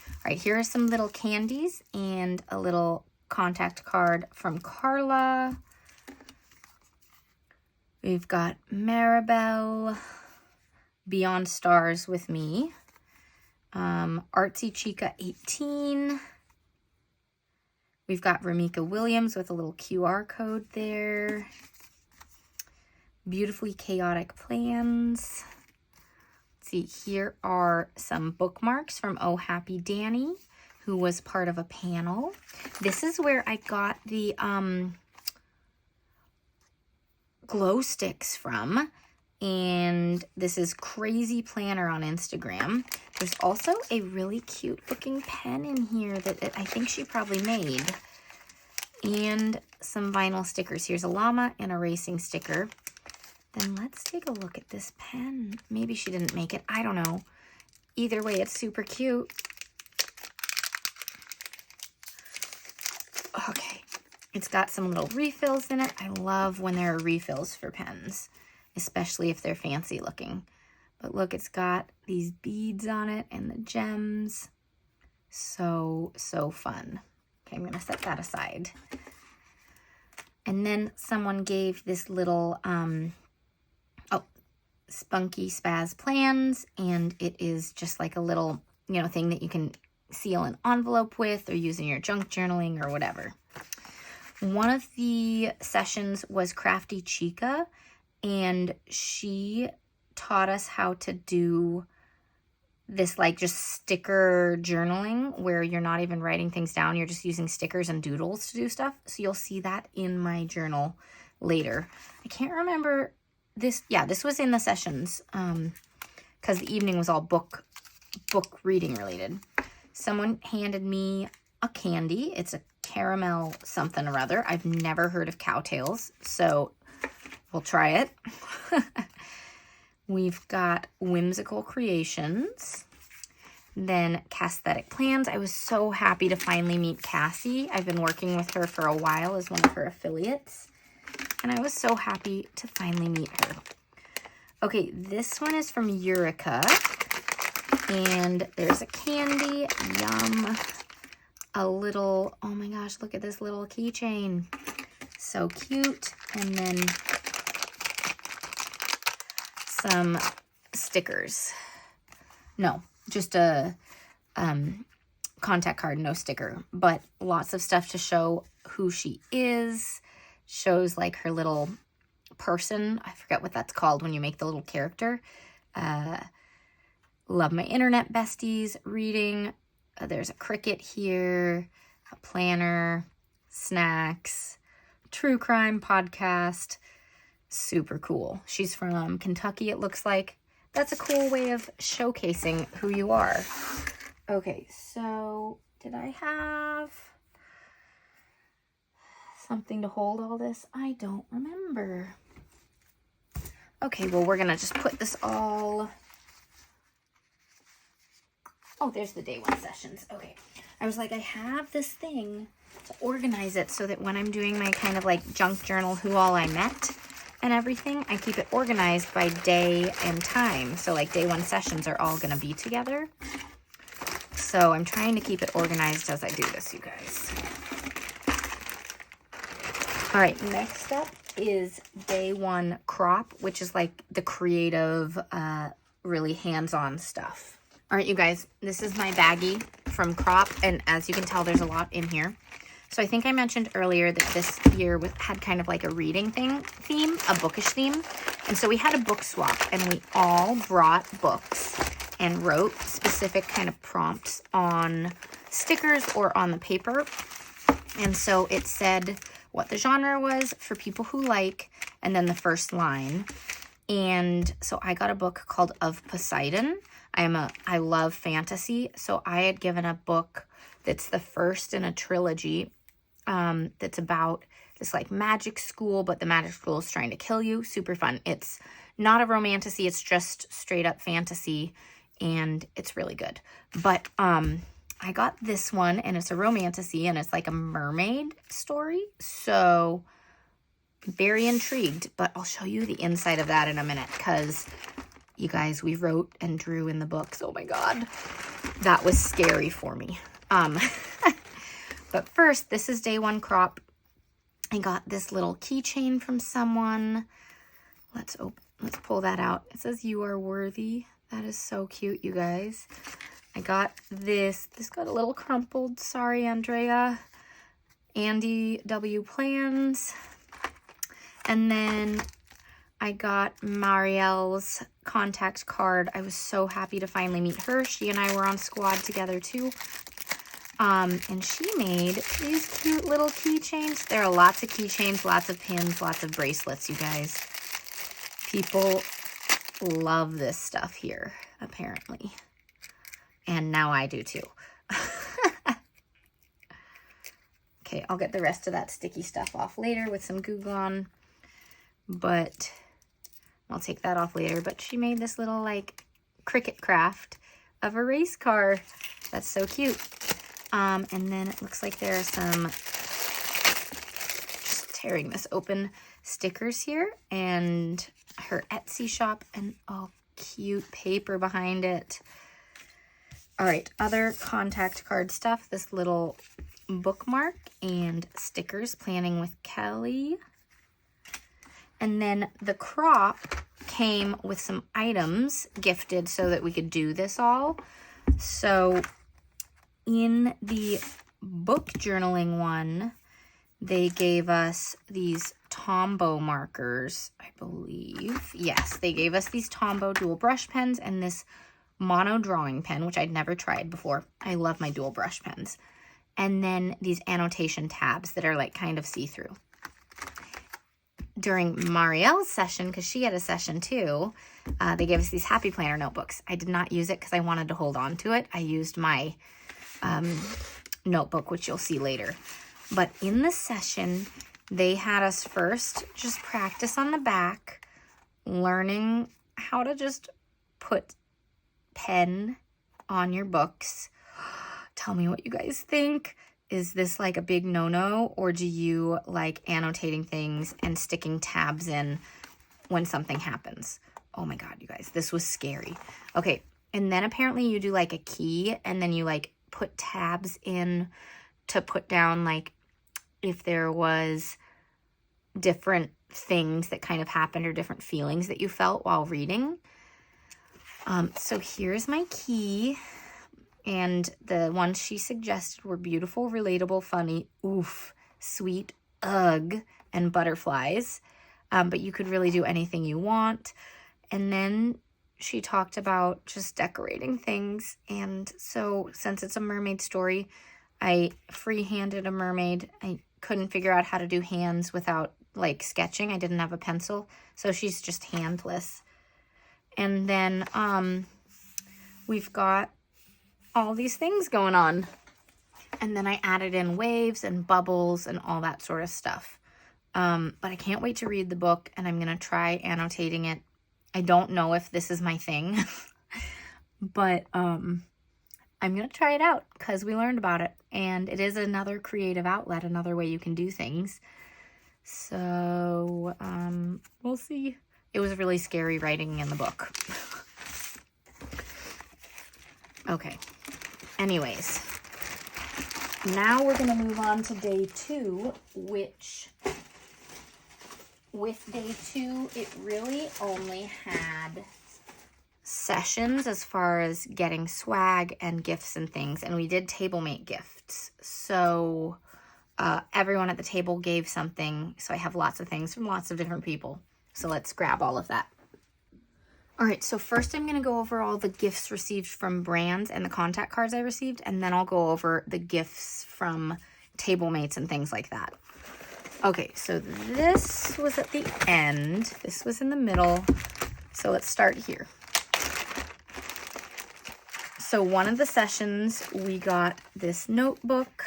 Speaker 1: All right, here are some little candies and a little contact card from Carla. We've got Maribel, Beyond Stars with Me, Artsy Chica 18. We've got Ramika Williams with a little QR code there. Beautifully Chaotic Plans. Let's see, here are some bookmarks from Oh Happy Danny, who was part of a panel. This is where I got the glow sticks from. And this is Crazy Planner on Instagram. There's also a really cute looking pen in here that I think she probably made. And some vinyl stickers. Here's a llama and a racing sticker. Then let's take a look at this pen. Maybe she didn't make it. I don't know. Either way, it's super cute. Okay. It's got some little refills in it. I love when there are refills for pens, especially if they're fancy looking. But look, it's got these beads on it and the gems. So, so fun. Okay, I'm going to set that aside. And then someone gave this little, Spunky Spaz Plans, and it is just like a little, thing that you can seal an envelope with or use in your junk journaling or whatever. One of the sessions was Crafty Chica, and she taught us how to do this like just sticker journaling where you're not even writing things down. You're just using stickers and doodles to do stuff. So you'll see that in my journal later. I can't remember this. Yeah, this was in the sessions because the evening was all book reading related. Someone handed me a candy. It's a caramel something or other. I've never heard of cowtails, so we'll try it. We've got Whimsical Creations. Then Casthetic Plans. I was so happy to finally meet Cassie. I've been working with her for a while as one of her affiliates. And I was so happy to finally meet her. Okay, this one is from Eureka. And there's a candy. Yum. A little, oh my gosh, look at this little keychain. So cute. And then some stickers. No, just a contact card, no sticker, but lots of stuff to show who she is. Shows like her little person. I forget what that's called when you make the little character. Love my internet besties, reading. There's a Cricut here, a planner, snacks, true crime podcast. Super cool. She's from Kentucky, it looks like. That's a cool way of showcasing who you are. Okay, so did I have something to hold all this? I don't remember. Okay, well, we're gonna just put this all... Oh, there's the day one sessions. Okay. I was like, I have this thing to organize it so that when I'm doing my kind of like junk journal, who all I met and everything, I keep it organized by day and time. So like day one sessions are all gonna be together. So I'm trying to keep it organized as I do this, you guys. All right, next up is day one crop, which is like the creative, really hands-on stuff. All right, you guys, this is my baggie from Crop, and as you can tell, there's a lot in here. So I think I mentioned earlier that this year had kind of like a reading theme, a bookish theme. And so we had a book swap, and we all brought books and wrote specific kind of prompts on stickers or on the paper. And so it said what the genre was for people who like, and then the first line. And so I got a book called Of Poseidon. I love fantasy, so I had given a book that's the first in a trilogy that's about this like magic school, but the magic school is trying to kill you. Super fun. It's not a romantasy, it's just straight up fantasy, and it's really good. But I got this one, and it's a romantasy, and it's like a mermaid story, so very intrigued. But I'll show you the inside of that in a minute, because you guys, we wrote and drew in the books. Oh my God, that was scary for me. But first, this is day one crop. I got this little keychain from someone. Let's pull that out. It says, "You are worthy." That is so cute, you guys. I got this. This got a little crumpled. Sorry, Andrea. Andy W. Plans. And then I got Marielle's contact card. I was so happy to finally meet her. She and I were on squad together too. And she made these cute little keychains. There are lots of keychains, lots of pins, lots of bracelets, you guys. People love this stuff here, apparently. And now I do too. Okay, I'll get the rest of that sticky stuff off later with some Goo Gone. But I'll take that off later. But she made this little like Cricut craft of a race car. That's so cute. And then it looks like there are some, just tearing this open, stickers here. And her Etsy shop, and oh, cute paper behind it. All right, other contact card stuff. This little bookmark and stickers, planning with Kelly. And then the crop came with some items gifted so that we could do this all. So in the book journaling one, they gave us these Tombow markers, I believe. Yes, they gave us these Tombow dual brush pens and this mono drawing pen, which I'd never tried before. I love my dual brush pens. And then these annotation tabs that are like kind of see-through. During Marielle's session, because she had a session too, they gave us these Happy Planner notebooks. I did not use it because I wanted to hold on to it. I used my notebook, which you'll see later. But in the session, they had us first just practice on the back, learning how to just put pen on your books. Tell me what you guys think. Is this like a big no-no, or do you like annotating things and sticking tabs in when something happens? Oh my God, you guys, this was scary. Okay, and then apparently you do like a key, and then you like put tabs in to put down like if there was different things that kind of happened or different feelings that you felt while reading. So here's my key. And the ones she suggested were beautiful, relatable, funny, oof, sweet, ugh, and butterflies. But you could really do anything you want. And then she talked about just decorating things. And so since it's a mermaid story, I free-handed a mermaid. I couldn't figure out how to do hands without like sketching. I didn't have a pencil. So she's just handless. And then we've got all these things going on. And then I added in waves and bubbles and all that sort of stuff. But I can't wait to read the book, and I'm going to try annotating it. I don't know if this is my thing, but I'm going to try it out because we learned about it. And it is another creative outlet, another way you can do things. So we'll see. It was really scary writing in the book. Okay. Anyways, now we're going to move on to day 2, which with day 2, it really only had sessions as far as getting swag and gifts and things. And we did Tablemate gifts. So everyone at the table gave something. So I have lots of things from lots of different people. So let's grab all of that. All right, so first I'm going to go over all the gifts received from brands and the contact cards I received, and then I'll go over the gifts from Tablemates and things like that. Okay, so this was at the end. This was in the middle. So let's start here. So one of the sessions, we got this notebook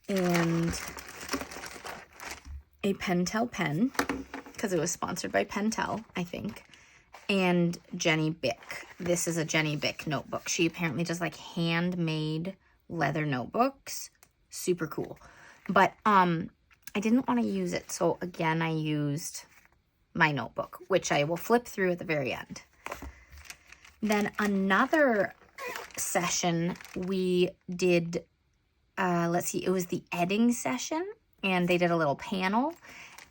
Speaker 1: and a Pentel pen, because it was sponsored by Pentel, I think. And Jenny Bick. This is a Jenny Bick notebook. She apparently does like handmade leather notebooks. Super cool. But I didn't want to use it. So again, I used my notebook, which I will flip through at the very end. Then another session we did, let's see, it was the editing session. And they did a little panel.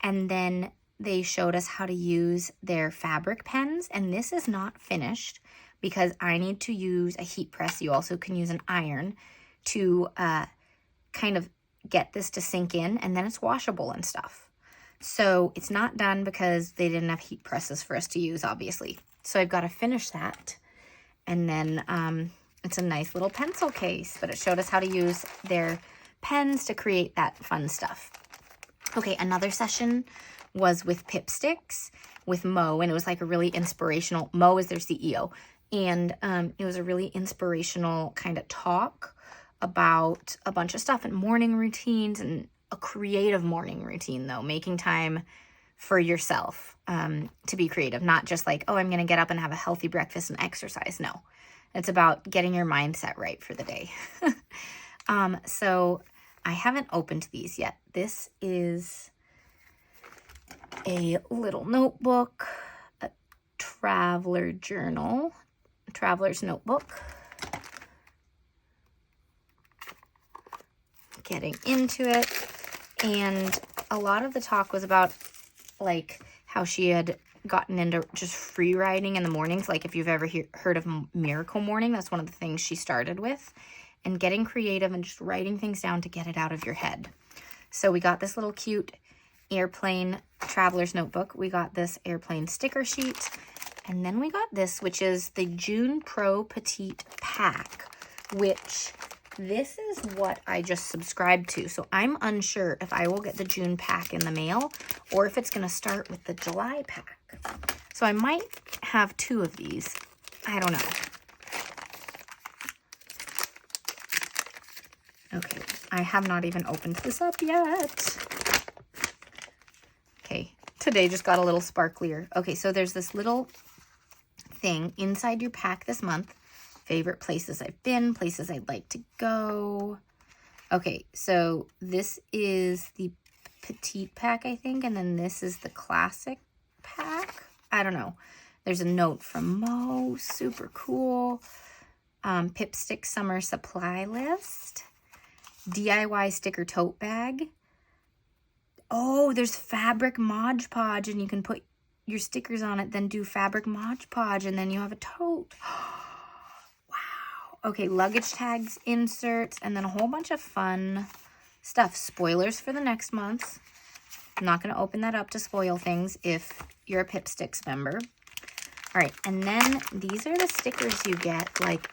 Speaker 1: And then they showed us how to use their fabric pens, and this is not finished because I need to use a heat press. You also can use an iron to kind of get this to sink in, and then it's washable and stuff. So it's not done because they didn't have heat presses for us to use, obviously. So I've got to finish that, and then it's a nice little pencil case, but it showed us how to use their pens to create that fun stuff. Okay, another session was with Pipsticks with Mo, and it was like a really inspirational, Mo is their CEO, and it was a really inspirational kind of talk about a bunch of stuff and morning routines, and a creative morning routine though, making time for yourself to be creative, not just like, oh, I'm going to get up and have a healthy breakfast and exercise. No, it's about getting your mindset right for the day. So I haven't opened these yet. This is a little notebook, a traveler journal, a traveler's notebook. Getting into it, and a lot of the talk was about like how she had gotten into just free writing in the mornings. Like if you've ever heard of Miracle Morning, that's one of the things she started with, and getting creative and just writing things down to get it out of your head. So we got this little cute airplane traveler's notebook. We got this airplane sticker sheet, and then we got this, which is the June Pro Petite Pack, which this is what I just subscribed to. So I'm unsure if I will get the June pack in the mail or if it's going to start with the July pack. So I might have 2 of these. I don't know. Okay, I have not even opened this up yet. Okay, today just got a little sparklier. Okay, so there's this little thing inside your pack this month. Favorite places I've been, places I'd like to go. Okay, so this is the petite pack, I think, and then this is the classic pack. I don't know. There's a note from Mo, super cool. Pipsticks summer supply list. DIY sticker tote bag. Oh, there's fabric Mod Podge, and you can put your stickers on it, then do fabric Mod Podge, and then you have a tote. Wow. Okay, luggage tags, inserts, and then a whole bunch of fun stuff. Spoilers for the next month. I'm not going to open that up to spoil things if you're a Pipsticks member. All right, and then these are the stickers you get, like,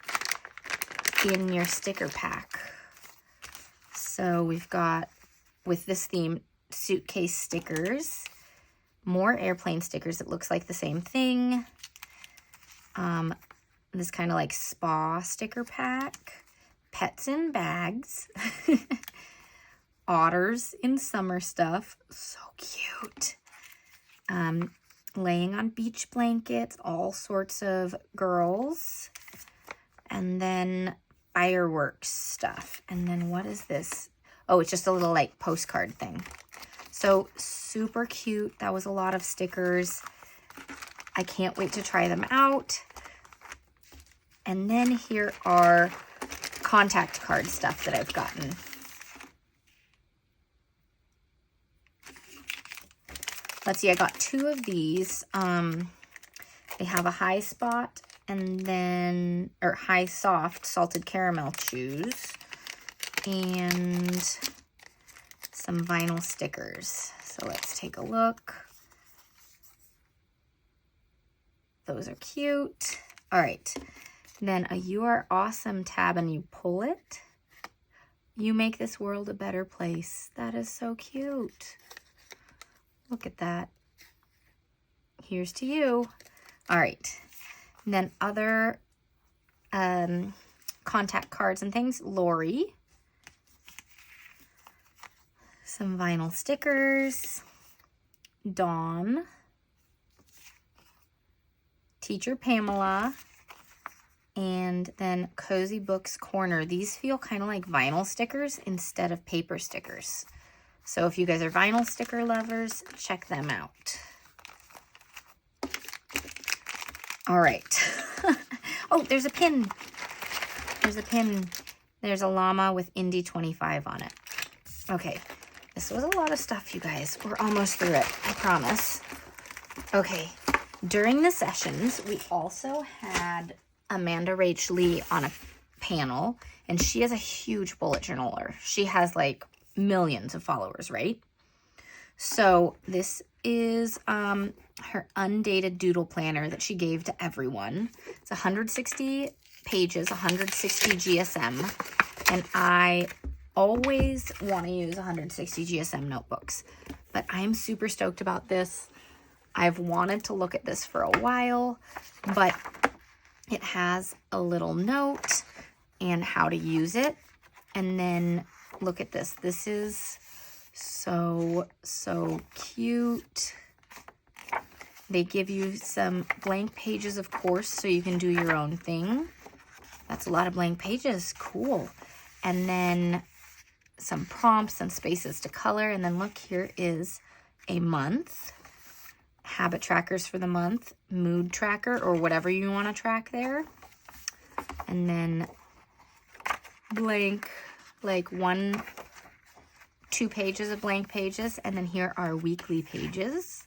Speaker 1: in your sticker pack. So we've got, with this theme, suitcase stickers, more airplane stickers. It looks like the same thing. This kind of like spa sticker pack, pets in bags, otters in summer stuff, so cute. Laying on beach blankets, all sorts of girls, and then fireworks stuff. And then what is this? Oh, it's just a little like postcard thing. So super cute. That was a lot of stickers. I can't wait to try them out. And then here are contact card stuff that I've gotten. Let's see, I got 2 of these. They have a high spot and then, or high soft salted caramel chews and some vinyl stickers. So let's take a look. Those are cute. All right. Then a You Are Awesome tab, and you pull it. You make this world a better place. That is so cute. Look at that. Here's to you. All right. And then other contact cards and things. Lori. Some vinyl stickers. Dawn. Teacher Pamela. And then Cozy Books Corner. These feel kind of like vinyl stickers instead of paper stickers. So if you guys are vinyl sticker lovers, check them out. All right. Oh, there's a pin. There's a pin. There's a llama with Indy 25 on it. Okay. This was a lot of stuff, you guys. We're almost through it, I promise. Okay. During the sessions, we also had AmandaRachLee on a panel, and she is a huge bullet journaler. She has like millions of followers, right? So this is her undated doodle planner that she gave to everyone. It's 160 pages, 160 GSM, and I always want to use 160 GSM notebooks, but I'm super stoked about this. I've wanted to look at this for a while, but it has a little note and how to use it. And then look at this. This is so cute. They give you some blank pages, of course, so you can do your own thing. That's a lot of blank pages. Cool. And then some prompts and spaces to color. And then look, here is a month. Habit trackers for the month, mood tracker, or whatever you want to track there. And then blank, like 1-2 pages of blank pages. And then here are weekly pages.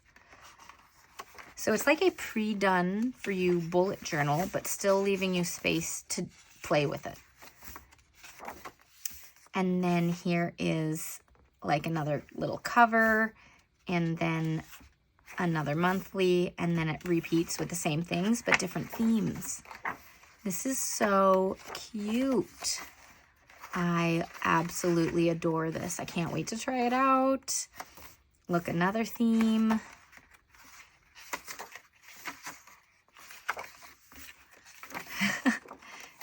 Speaker 1: So it's like a pre-done for you bullet journal, but still leaving you space to play with it. And then here is like another little cover, and then another monthly, and then it repeats with the same things but different themes. This is so cute. I absolutely adore this. I can't wait to try it out. Look, another theme.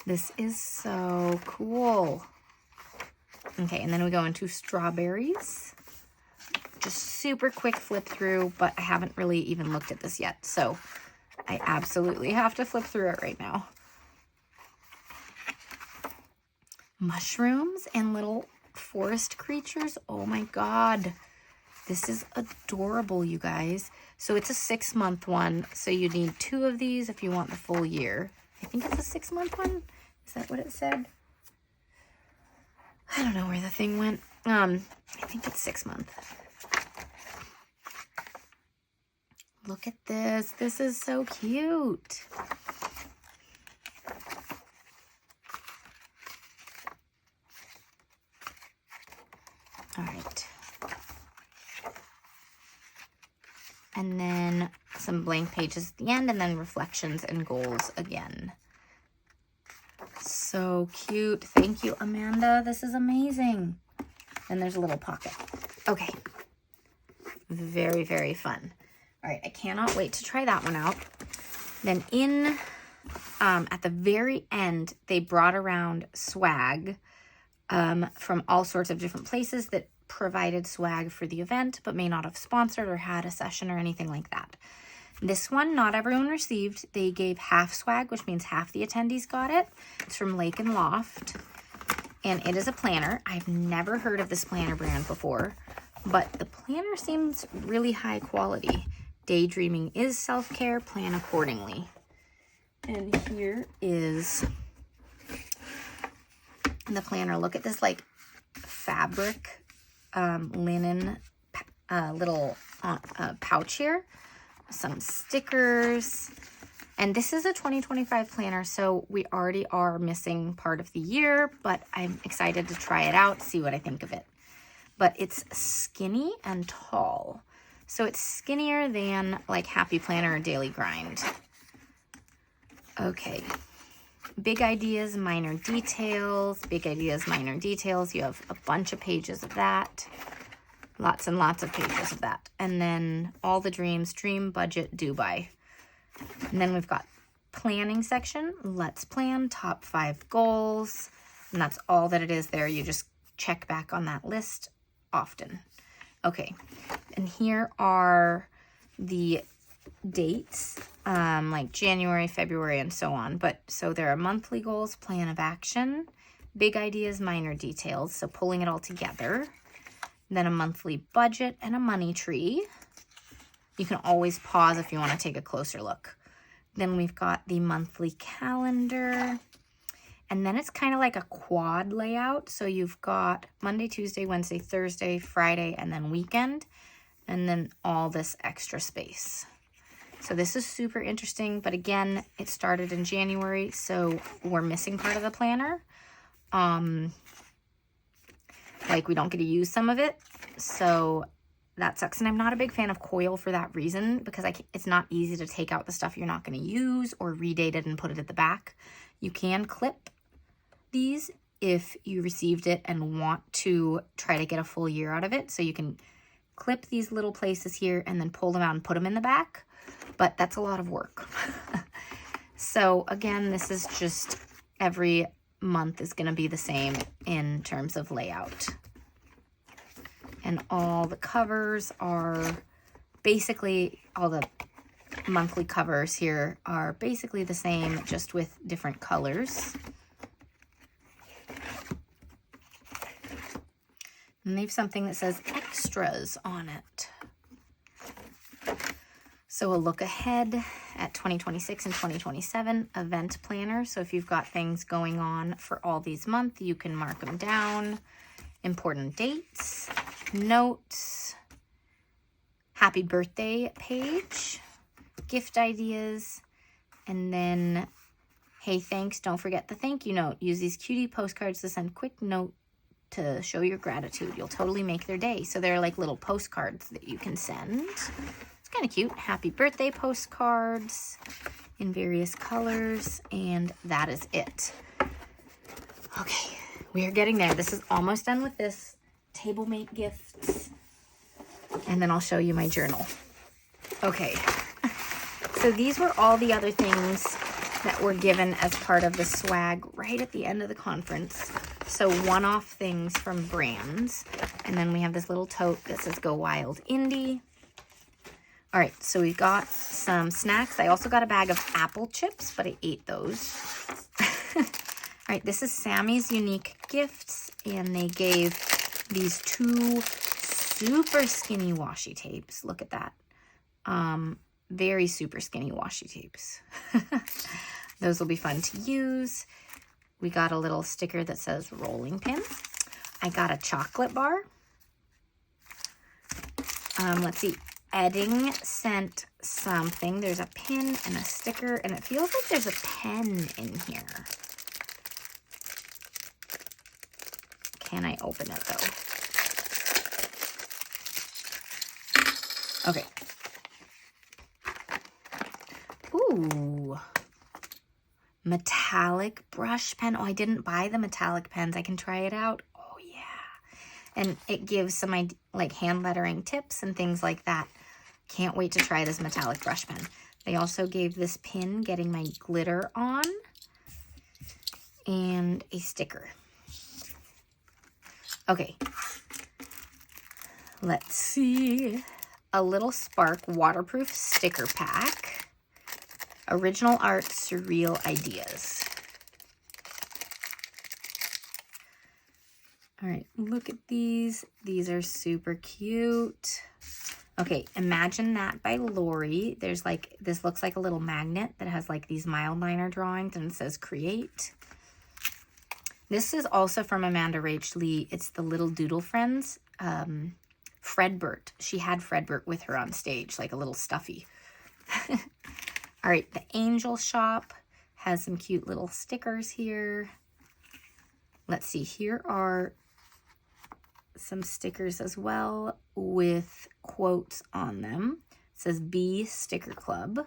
Speaker 1: This is so cool. Okay, and then we go into strawberries. Just super quick flip through, but I haven't really even looked at this yet, so I absolutely have to flip through it right now. Mushrooms and little forest creatures. Oh my god. This is adorable, you guys. So it's a 6-month one, so you need 2 of these if you want the full year. I think it's a 6-month one. Is that what it said? I don't know where the thing went. I think it's 6 months. Look at this. This is so cute. All right. And then some blank pages at the end, and then reflections and goals again. So cute. Thank you, Amanda. This is amazing. And there's a little pocket. Okay. Very, very fun. All right, I cannot wait to try that one out. Then at the very end, they brought around swag from all sorts of different places that provided swag for the event, but may not have sponsored or had a session or anything like that. This one, not everyone received. They gave half swag, which means half the attendees got it. It's from Lake and Loft, and it is a planner. I've never heard of this planner brand before, but the planner seems really high quality. Daydreaming is self-care, plan accordingly. And here is the planner. Look at this like fabric linen little pouch here. Some stickers. And this is a 2025 planner, so we already are missing part of the year, but I'm excited to try it out, see what I think of it. But it's skinny and tall. So it's skinnier than like Happy Planner or Daily Grind. Okay. Big ideas, minor details. Big ideas, minor details. You have a bunch of pages of that. Lots and lots of pages of that. And then all the dreams, dream, budget, do by. And then we've got planning section. Let's plan, top 5 goals. And that's all that it is there. You just check back on that list often. Okay. And here are the dates, like January, February, and so on. But so there are monthly goals, plan of action, big ideas, minor details. So pulling it all together. Then a monthly budget and a money tree. You can always pause if you want to take a closer look. Then we've got the monthly calendar. And then it's kind of like a quad layout. So you've got Monday, Tuesday, Wednesday, Thursday, Friday, and then weekend. And then all this extra space. So this is super interesting. But again, it started in January, so we're missing part of the planner. Like we don't get to use some of it, so that sucks. And I'm not a big fan of coil for that reason, because it's not easy to take out the stuff you're not going to use or redate it and put it at the back. You can clip these if you received it and want to try to get a full year out of it. So you can clip these little places here and then pull them out and put them in the back, but that's a lot of work. So again, this is just every month is going to be the same in terms of layout. And all the covers are basically, all the monthly covers here are basically the same, just with different colors. And they have something that says extras on it. So a look ahead at 2026 and 2027 event planner. So if you've got things going on for all these months, you can mark them down. Important dates, notes, happy birthday page, gift ideas, and then, hey, thanks, don't forget the thank you note. Use these cutie postcards to send quick note to show your gratitude. You'll totally make their day. So they're like little postcards that you can send. Kind of cute. Happy birthday postcards in various colors, and that is it. Okay, we are getting there. This is almost done with this. Tablemate gifts, and then I'll show you my journal. Okay, so these were all the other things that were given as part of the swag right at the end of the conference. So one-off things from brands, and then we have this little tote that says Go Wild Indy. All right, so we got some snacks. I also got a bag of apple chips, but I ate those. All right, this is Sammy's Unique Gifts, and they gave these 2 super skinny washi tapes. Look at that. Very super skinny washi tapes. Those will be fun to use. We got a little sticker that says rolling pin. I got a chocolate bar. Let's see. Edding sent something. There's a pin and a sticker, and it feels like there's a pen in here. Can I open it though? Okay. Ooh. Metallic brush pen. Oh, I didn't buy the metallic pens. I can try it out. Oh, yeah. And it gives some like hand lettering tips and things like that. Can't wait to try this metallic brush pen. They also gave this pin, getting my glitter on, and a sticker. Okay. Let's see. A Little Spark waterproof sticker pack. Original art, surreal ideas. All right, look at these. These are super cute. Okay, Imagine That by Lori. There's like, this looks like a little magnet that has like these mild liner drawings, and it says create. This is also from AmandaRachLee. It's the Little Doodle Friends. Fredbert. She had Fredbert with her on stage, like a little stuffy. All right, the Angel Shop has some cute little stickers here. Let's see, here are some stickers as well with quotes on them. It says B Sticker Club.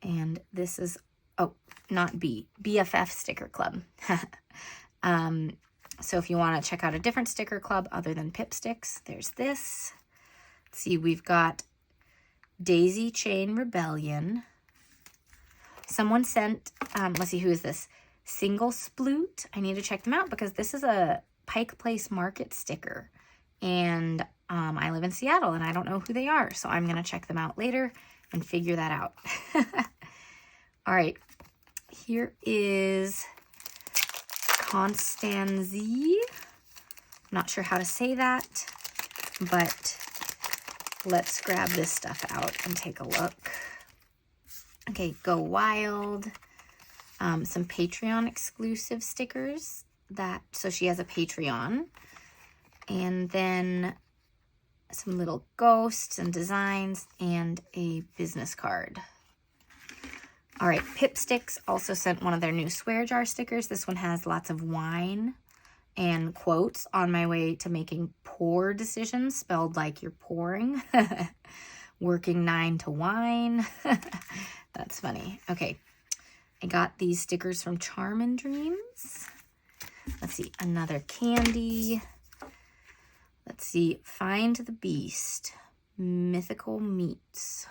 Speaker 1: And this is, oh, not B, BFF Sticker Club. So if you want to check out a different sticker club other than Pipsticks, there's this. Let's see, we've got Daisy Chain Rebellion. Someone sent, let's see, who is this? Single Sploot. I need to check them out because this is a Pike Place Market sticker. And I live in Seattle and I don't know who they are. So I'm going to check them out later and figure that out. All right. Here is Constanzi. Not sure how to say that, but let's grab this stuff out and take a look. Okay, Go Wild. Some Patreon exclusive stickers so she has a Patreon. And then some little ghosts and designs and a business card. All right, Pipsticks also sent one of their new swear jar stickers. This one has lots of wine and quotes. On my way to making poor decisions, spelled like you're pouring. Working 9 to wine. That's funny. Okay, I got these stickers from Charm and Dreams. Let's see, another candy. Let's see, Find the Beast, Mythical Meats.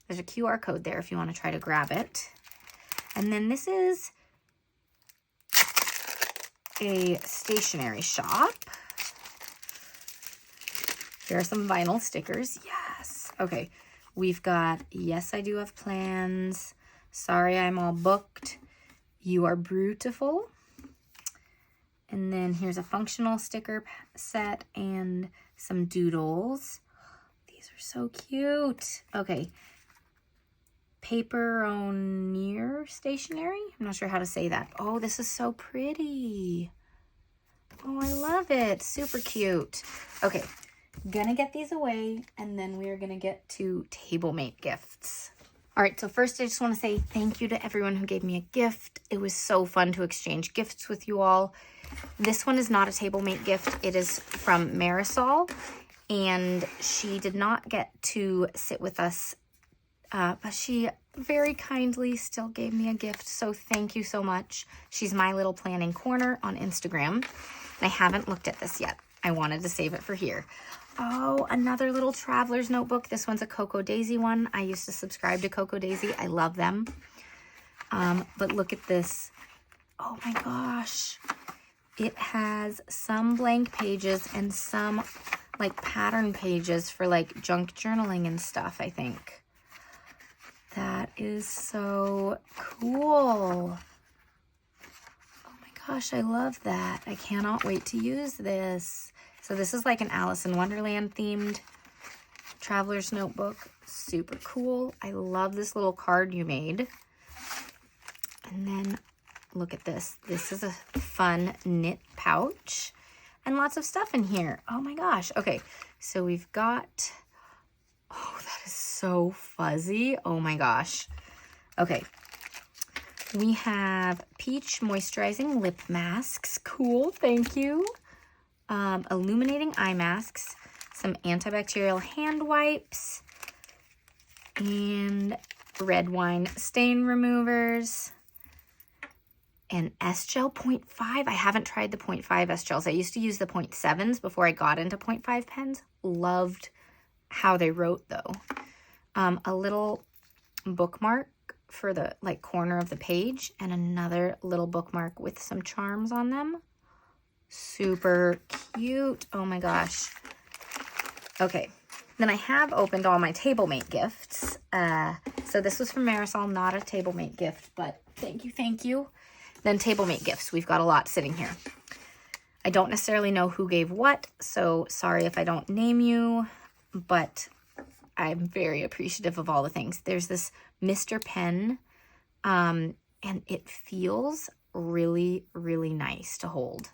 Speaker 1: There's a QR code there if you want to try to grab it. And then this is a stationery shop. Here are some vinyl stickers. Yes. Okay. We've got Yes, I Do Have Plans. Sorry, I'm All Booked. You Are Beautiful. And then here's a functional sticker set and some doodles. These are so cute. Okay. Paperoneer stationery. I'm not sure how to say that. Oh, this is so pretty. Oh, I love it. Super cute. Okay, gonna get these away, and then we are gonna get to Tablemate gifts. All right, so first I just want to say thank you to everyone who gave me a gift. It was so fun to exchange gifts with you all. This one is not a Tablemate gift. It is from Marisol, and she did not get to sit with us, but she very kindly still gave me a gift, so thank you so much. She's My Little Planning Corner on Instagram, and I haven't looked at this yet. I wanted to save it for here. Oh, another little traveler's notebook. This one's a Coco Daisy one. I used to subscribe to Coco Daisy. I love them. But look at this. Oh my gosh. It has some blank pages and some like pattern pages for like junk journaling and stuff, I think. That is so cool. Oh my gosh, I love that. I cannot wait to use this. So this is like an Alice in Wonderland themed traveler's notebook. Super cool. I love this little card you made. And then look at this. This is a fun knit pouch and lots of stuff in here. Oh my gosh. Okay, so we've got Oh, that is so fuzzy. Oh my gosh. Okay. We have peach moisturizing lip masks. Cool, thank you. Illuminating eye masks, some antibacterial hand wipes, and red wine stain removers, and S-Gel 0.5. I haven't tried the 0.5 S-Gels. I used to use the 0.7s before I got into 0.5 pens. Loved how they wrote though. A little bookmark for the corner of the page, and another little bookmark with some charms on them. Super cute. Oh my gosh. Okay. Then I have opened all my Tablemate gifts. So this was from Marisol, not a Tablemate gift, but thank you, thank you. Then Tablemate gifts. We've got a lot sitting here. I don't necessarily know who gave what, so sorry if I don't name you, but I'm very appreciative of all the things. There's this Mr. Pen, and it feels really, really nice to hold.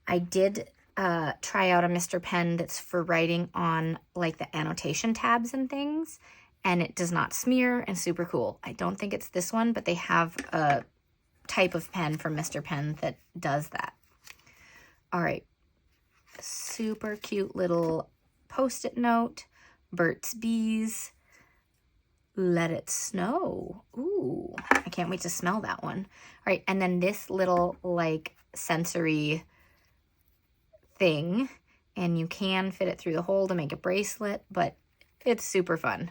Speaker 1: I did try out a Mr. Pen that's for writing on like the annotation tabs and things, and it does not smear and super cool. I don't think it's this one, but they have a type of pen from Mr. Pen that does that. All right, super cute little Post-it note, Burt's Bees, Let It Snow. Ooh, I can't wait to smell that one. All right, and then this little like sensory thing, and you can fit it through the hole to make a bracelet, but it's super fun.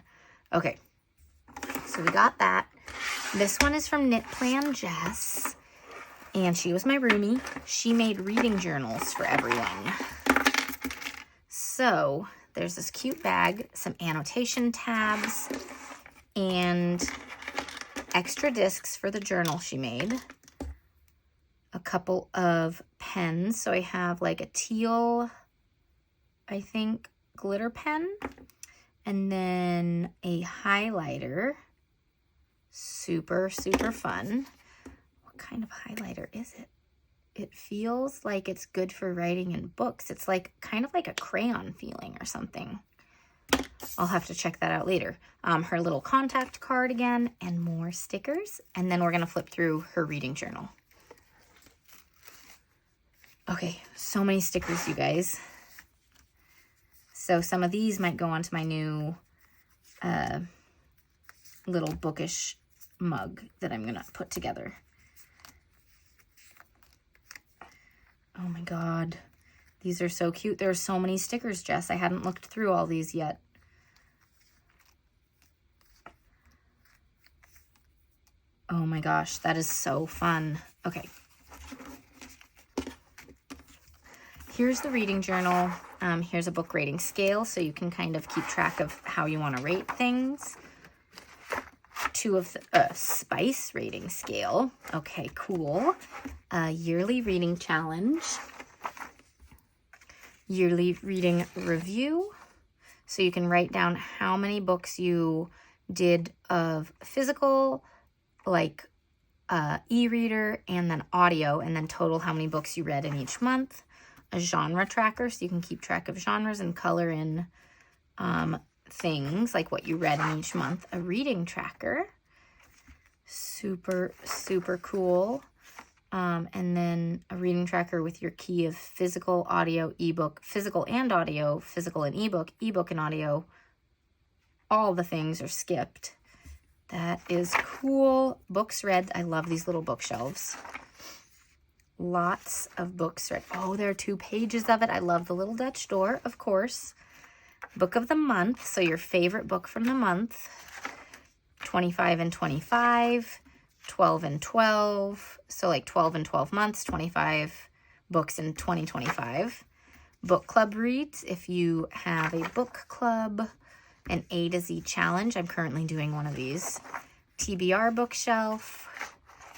Speaker 1: Okay, so we got that. This one is from Knit Plan Jess, and she was my roomie. She made reading journals for everyone. So there's this cute bag, some annotation tabs, and extra discs for the journal she made. A couple of pens. So I have like a teal, I think, glitter pen, and then a highlighter. Super, super fun. What kind of highlighter is it? It feels like it's good for writing in books. It's like kind of like a crayon feeling or something. I'll have to check that out later. Her little contact card again, and more stickers. And then we're gonna flip through her reading journal. Okay, so many stickers, you guys. So some of these might go onto my new little bookish mug that I'm gonna put together. Oh my God, these are so cute. There are so many stickers, Jess. I hadn't looked through all these yet. Oh my gosh, that is so fun. Okay. Here's the reading journal. Here's a book rating scale, so you can kind of keep track of how you want to rate things. Two of the spice rating scale. Okay, cool. Yearly reading challenge. Yearly reading review. So you can write down how many books you did of physical, like e-reader, and then audio, and then total how many books you read in each month. A genre tracker, so you can keep track of genres and color in things like what you read in each month. A reading tracker, super, super cool. And then a reading tracker with your key of physical, audio, ebook, physical and audio, physical and ebook, ebook and audio. All the things are skipped. That is cool. Books read. I love these little bookshelves. Lots of books read. Oh, there are 2 pages of it. I love The Little Dutch Door, of course. Book of the month, so your favorite book from the month. 25 and 25, 12 and 12, so like 12 and 12 months, 25 books in 2025. Book club reads, if you have a book club. An A to Z challenge, I'm currently doing one of these. TBR bookshelf.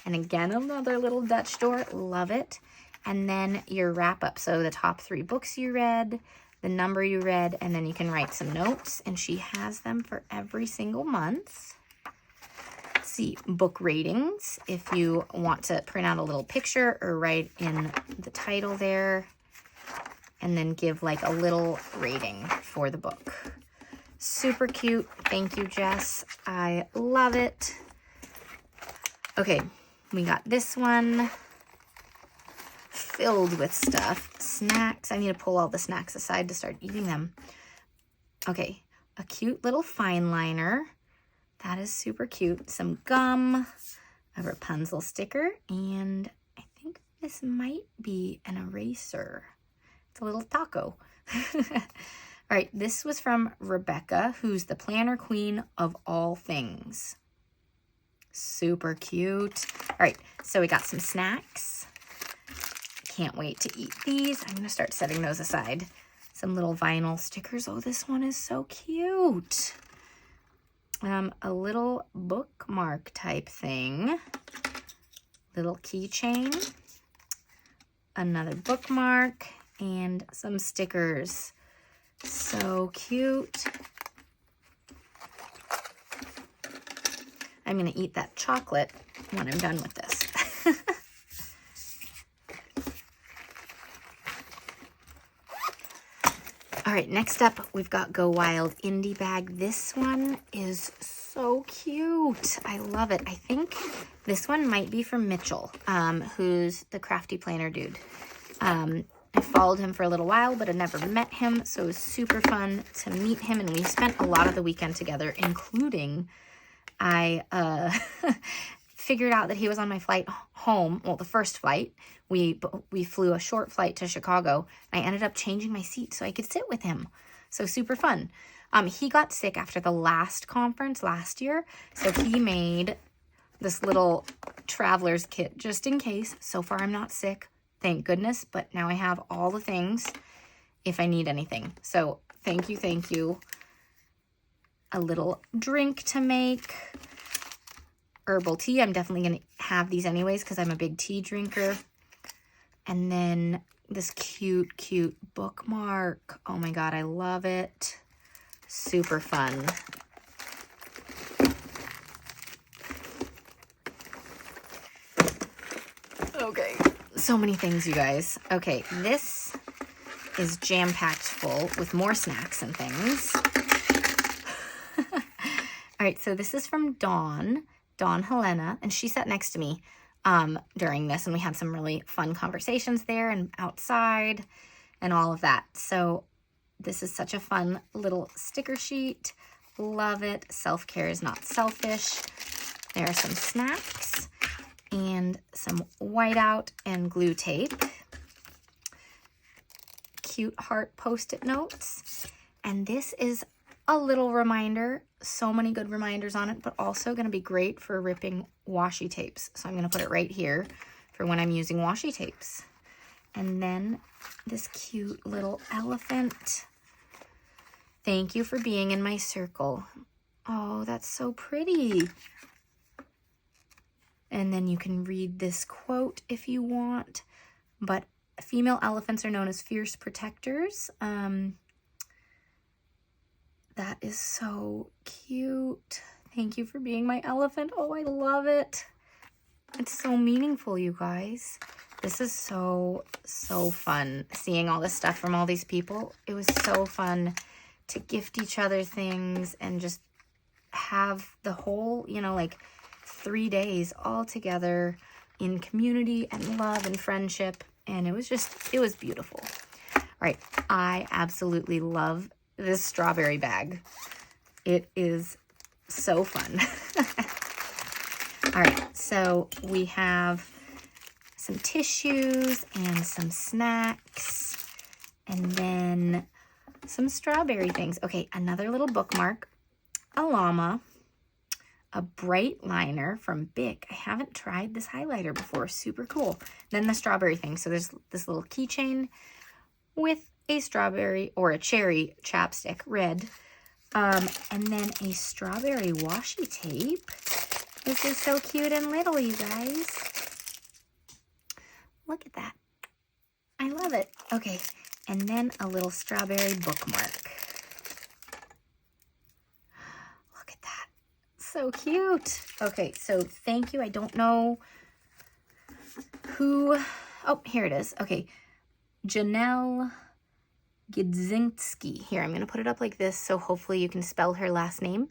Speaker 1: And again, another little Dutch door. Love it. And then your wrap up. So the top 3 books you read, the number you read, and then you can write some notes. And she has them for every single month. Let's see, book ratings. If you want to print out a little picture or write in the title there. And then give like a little rating for the book. Super cute. Thank you, Jess. I love it. Okay, we got this one filled with stuff. Snacks. I need to pull all the snacks aside to start eating them. Okay, a cute little fine liner. That is super cute. Some gum, a Rapunzel sticker, and I think this might be an eraser. It's a little taco. All right, this was from Rebecca, who's the planner queen of all things. Super cute. All right, so we got some snacks. Can't wait to eat these. I'm gonna start setting those aside. Some little vinyl stickers. Oh, this one is so cute. A little bookmark type thing. Little keychain. Another bookmark and some stickers. So cute. I'm gonna eat that chocolate when I'm done with this. All right, next up, we've got Go Wild Indy bag. This one is so cute. I love it. I think this one might be from Mitchell, who's the crafty planner dude. I followed him for a little while, but I never met him, so it was super fun to meet him, and we spent a lot of the weekend together, including I figured out that he was on my flight home. Well, the first flight, we flew a short flight to Chicago. I ended up changing my seat so I could sit with him. So super fun. He got sick after the last conference last year, so he made this little traveler's kit just in case. So far, I'm not sick, thank goodness, but now I have all the things if I need anything. So thank you, thank you. A little drink to make. Herbal tea. I'm definitely going to have these anyways because I'm a big tea drinker. And then this cute, cute bookmark. Oh my God, I love it. Super fun. Okay, so many things, you guys. Okay, this is jam-packed full with more snacks and things. All right, so this is from Dawn Helena, and she sat next to me during this, and we had some really fun conversations there and outside and all of that. So this is such a fun little sticker sheet. Love it. Self-care is not selfish. There are some snacks and some whiteout and glue tape. Cute heart Post-it notes. And this is a little reminder. So many good reminders on it, but also going to be great for ripping washi tapes. So I'm going to put it right here for when I'm using washi tapes. And then this cute little elephant. Thank you for being in my circle. Oh, that's so pretty. And then you can read this quote if you want. But female elephants are known as fierce protectors. That is so cute. Thank you for being my elephant. Oh, I love it. It's so meaningful, you guys. This is so, so fun. Seeing all this stuff from all these people. It was so fun to gift each other things and just have the whole, 3 days all together in community and love and friendship. And it was beautiful. All right. I absolutely love this strawberry bag. It is so fun. All right, so we have some tissues and some snacks and then some strawberry things. Okay, another little bookmark, a llama, a bright liner from Bic. I haven't tried this highlighter before. Super cool. Then the strawberry thing. So there's this little keychain with a strawberry or a cherry chapstick, red, and then a strawberry washi tape. This is so cute and little, you guys. Look at that. I love it. Okay, and then a little strawberry bookmark. Look at that. So cute. Okay, so thank you. I don't know who... Oh, here it is. Okay, Janelle Gidzinski. Here, I'm going to put it up like this so hopefully you can spell her last name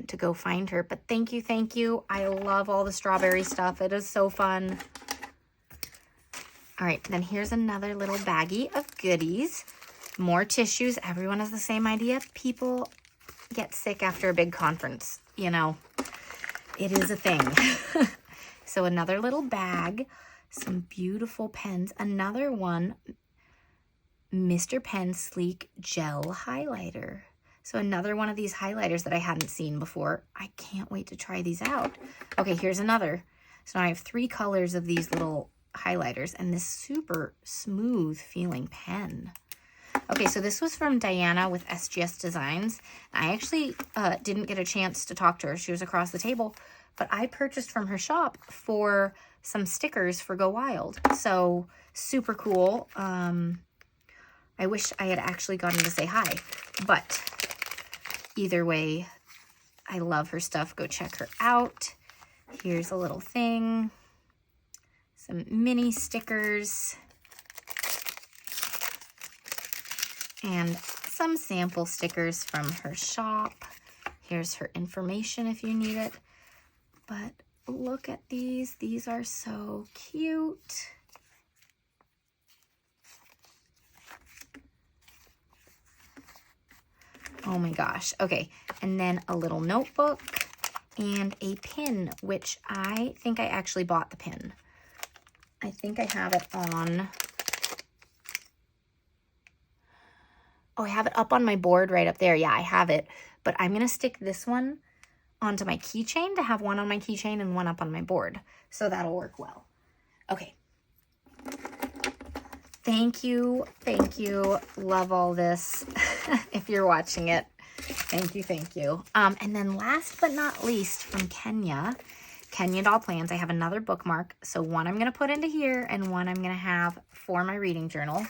Speaker 1: to go find her. But thank you, thank you. I love all the strawberry stuff. It is so fun. All right, then here's another little baggie of goodies. More tissues. Everyone has the same idea. People get sick after a big conference. You know, it is a thing. So another little bag. Some beautiful pens. Another one, Mr. Pen Sleek Gel Highlighter. So another one of these highlighters that I hadn't seen before. I can't wait to try these out. Okay, here's another. So now I have 3 colors of these little highlighters and this super smooth feeling pen. Okay, so this was from Diana with SGS Designs. I actually didn't get a chance to talk to her. She was across the table, but I purchased from her shop for some stickers for Go Wild. So super cool. I wish I had actually gotten to say hi, but either way, I love her stuff. Go check her out. Here's a little thing. Some mini stickers. And some sample stickers from her shop. Here's her information if you need it. But look at these. These are so cute. Oh my gosh. Okay. And then a little notebook and a pin, which I think I actually bought the pin. I think I have it on... Oh, I have it up on my board right up there. Yeah, I have it. But I'm going to stick this one onto my keychain to have one on my keychain and one up on my board. So that'll work well. Okay. Thank you. Thank you. Love all this. If you're watching it, thank you. Thank you. And then last but not least from Kenya Doll Plans, I have another bookmark. So one I'm going to put into here and one I'm going to have for my reading journal.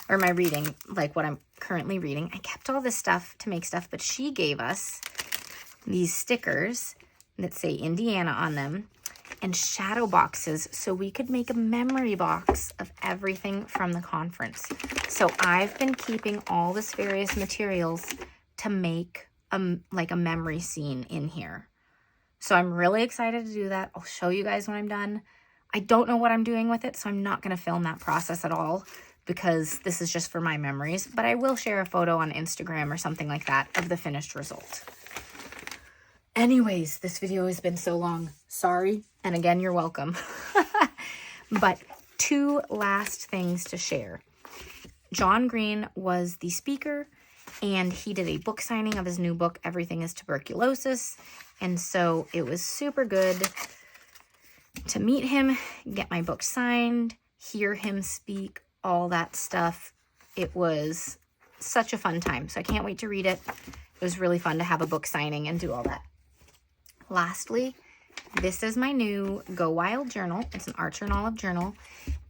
Speaker 1: Or my reading, like what I'm currently reading. I kept all this stuff to make stuff, but she gave us these stickers that say Indiana on them and shadow boxes so we could make a memory box of everything from the conference. So I've been keeping all this various materials to make like a memory scene in here. So I'm really excited to do that. I'll show you guys when I'm done. I don't know what I'm doing with it, so I'm not going to film that process at all, because this is just for my memories, but I will share a photo on Instagram or something like that of the finished result. Anyways, this video has been so long. Sorry, and again, you're welcome. But 2 last things to share. John Green was the speaker, and he did a book signing of his new book, Everything is Tuberculosis, and so it was super good to meet him, get my book signed, hear him speak, all that stuff. It was such a fun time. So I can't wait to read it. It was really fun to have a book signing and do all that. Lastly, this is my new Go Wild journal. It's an Archer and Olive journal.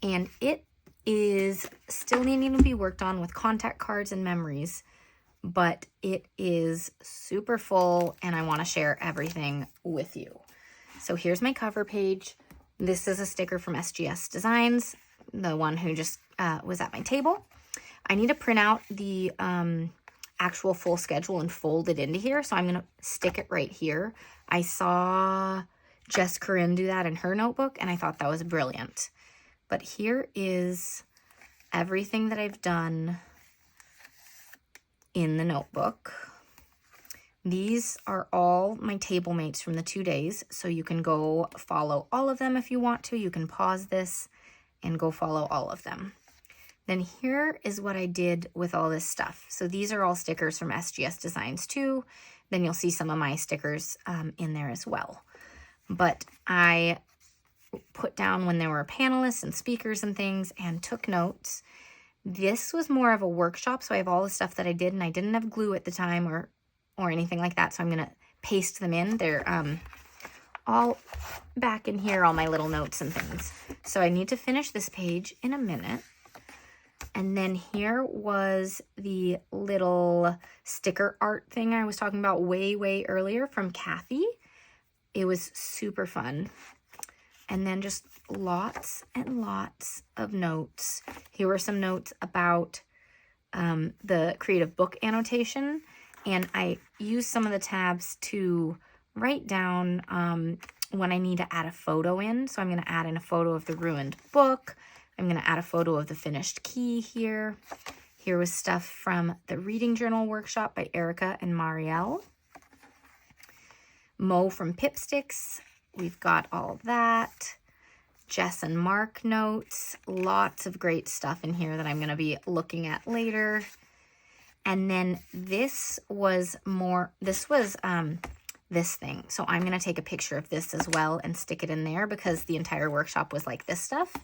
Speaker 1: And it is still needing to be worked on with contact cards and memories. But it is super full and I want to share everything with you. So here's my cover page. This is a sticker from SGS Designs, the one who just was at my table. I need to print out the actual full schedule and fold it into here. So I'm going to stick it right here. I saw Jess Corinne do that in her notebook, and I thought that was brilliant. But here is everything that I've done in the notebook. These are all my Tablemates from the 2 days. So you can go follow all of them if you want to. You can pause this and go follow all of them. Then here is what I did with all this stuff. So these are all stickers from SGS Designs too. Then you'll see some of my stickers in there as well. But I put down when there were panelists and speakers and things and took notes. This was more of a workshop, so I have all the stuff that I did, and I didn't have glue at the time or anything like that, so I'm going to paste them in. They're all back in here, all my little notes and things. So I need to finish this page in a minute. And then here was the little sticker art thing I was talking about way earlier from Kathy. It was super fun. And then just lots and lots of notes. Here were some notes about the creative book annotation, and I use some of the tabs to write down when I need to add a photo in. So I'm going to add in a photo of the ruined book. I'm going to add a photo of the finished key here. Here was stuff from the reading journal workshop by Erica and Marielle. Mo from Pipsticks. We've got all of that. Jess and Mark notes. Lots of great stuff in here that I'm going to be looking at later. And then this was this thing. So I'm going to take a picture of this as well and stick it in there because the entire workshop was like this stuff.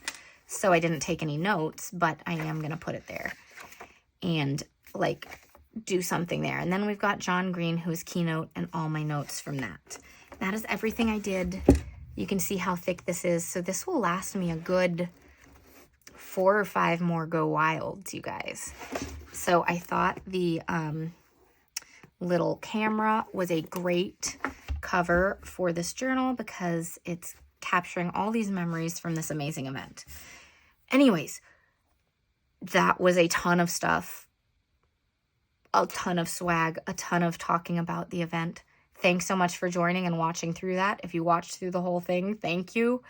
Speaker 1: So I didn't take any notes, but I am going to put it there and like do something there. And then we've got John Green, who's keynote, and all my notes from that. That is everything I did. You can see how thick this is. So this will last me a good 4 or 5 more Go Wilds, you guys. So I thought the little camera was a great cover for this journal because it's capturing all these memories from this amazing event. Anyways, that was a ton of stuff, a ton of swag, a ton of talking about the event. Thanks so much for joining and watching through that. If you watched through the whole thing, thank you.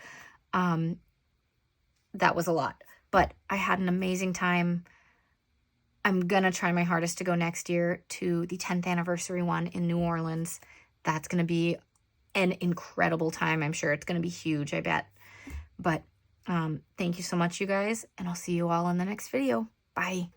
Speaker 1: That was a lot, but I had an amazing time. I'm going to try my hardest to go next year to the 10th anniversary one in New Orleans. That's going to be an incredible time. I'm sure it's going to be huge, I bet. But thank you so much, you guys, and I'll see you all in the next video. Bye.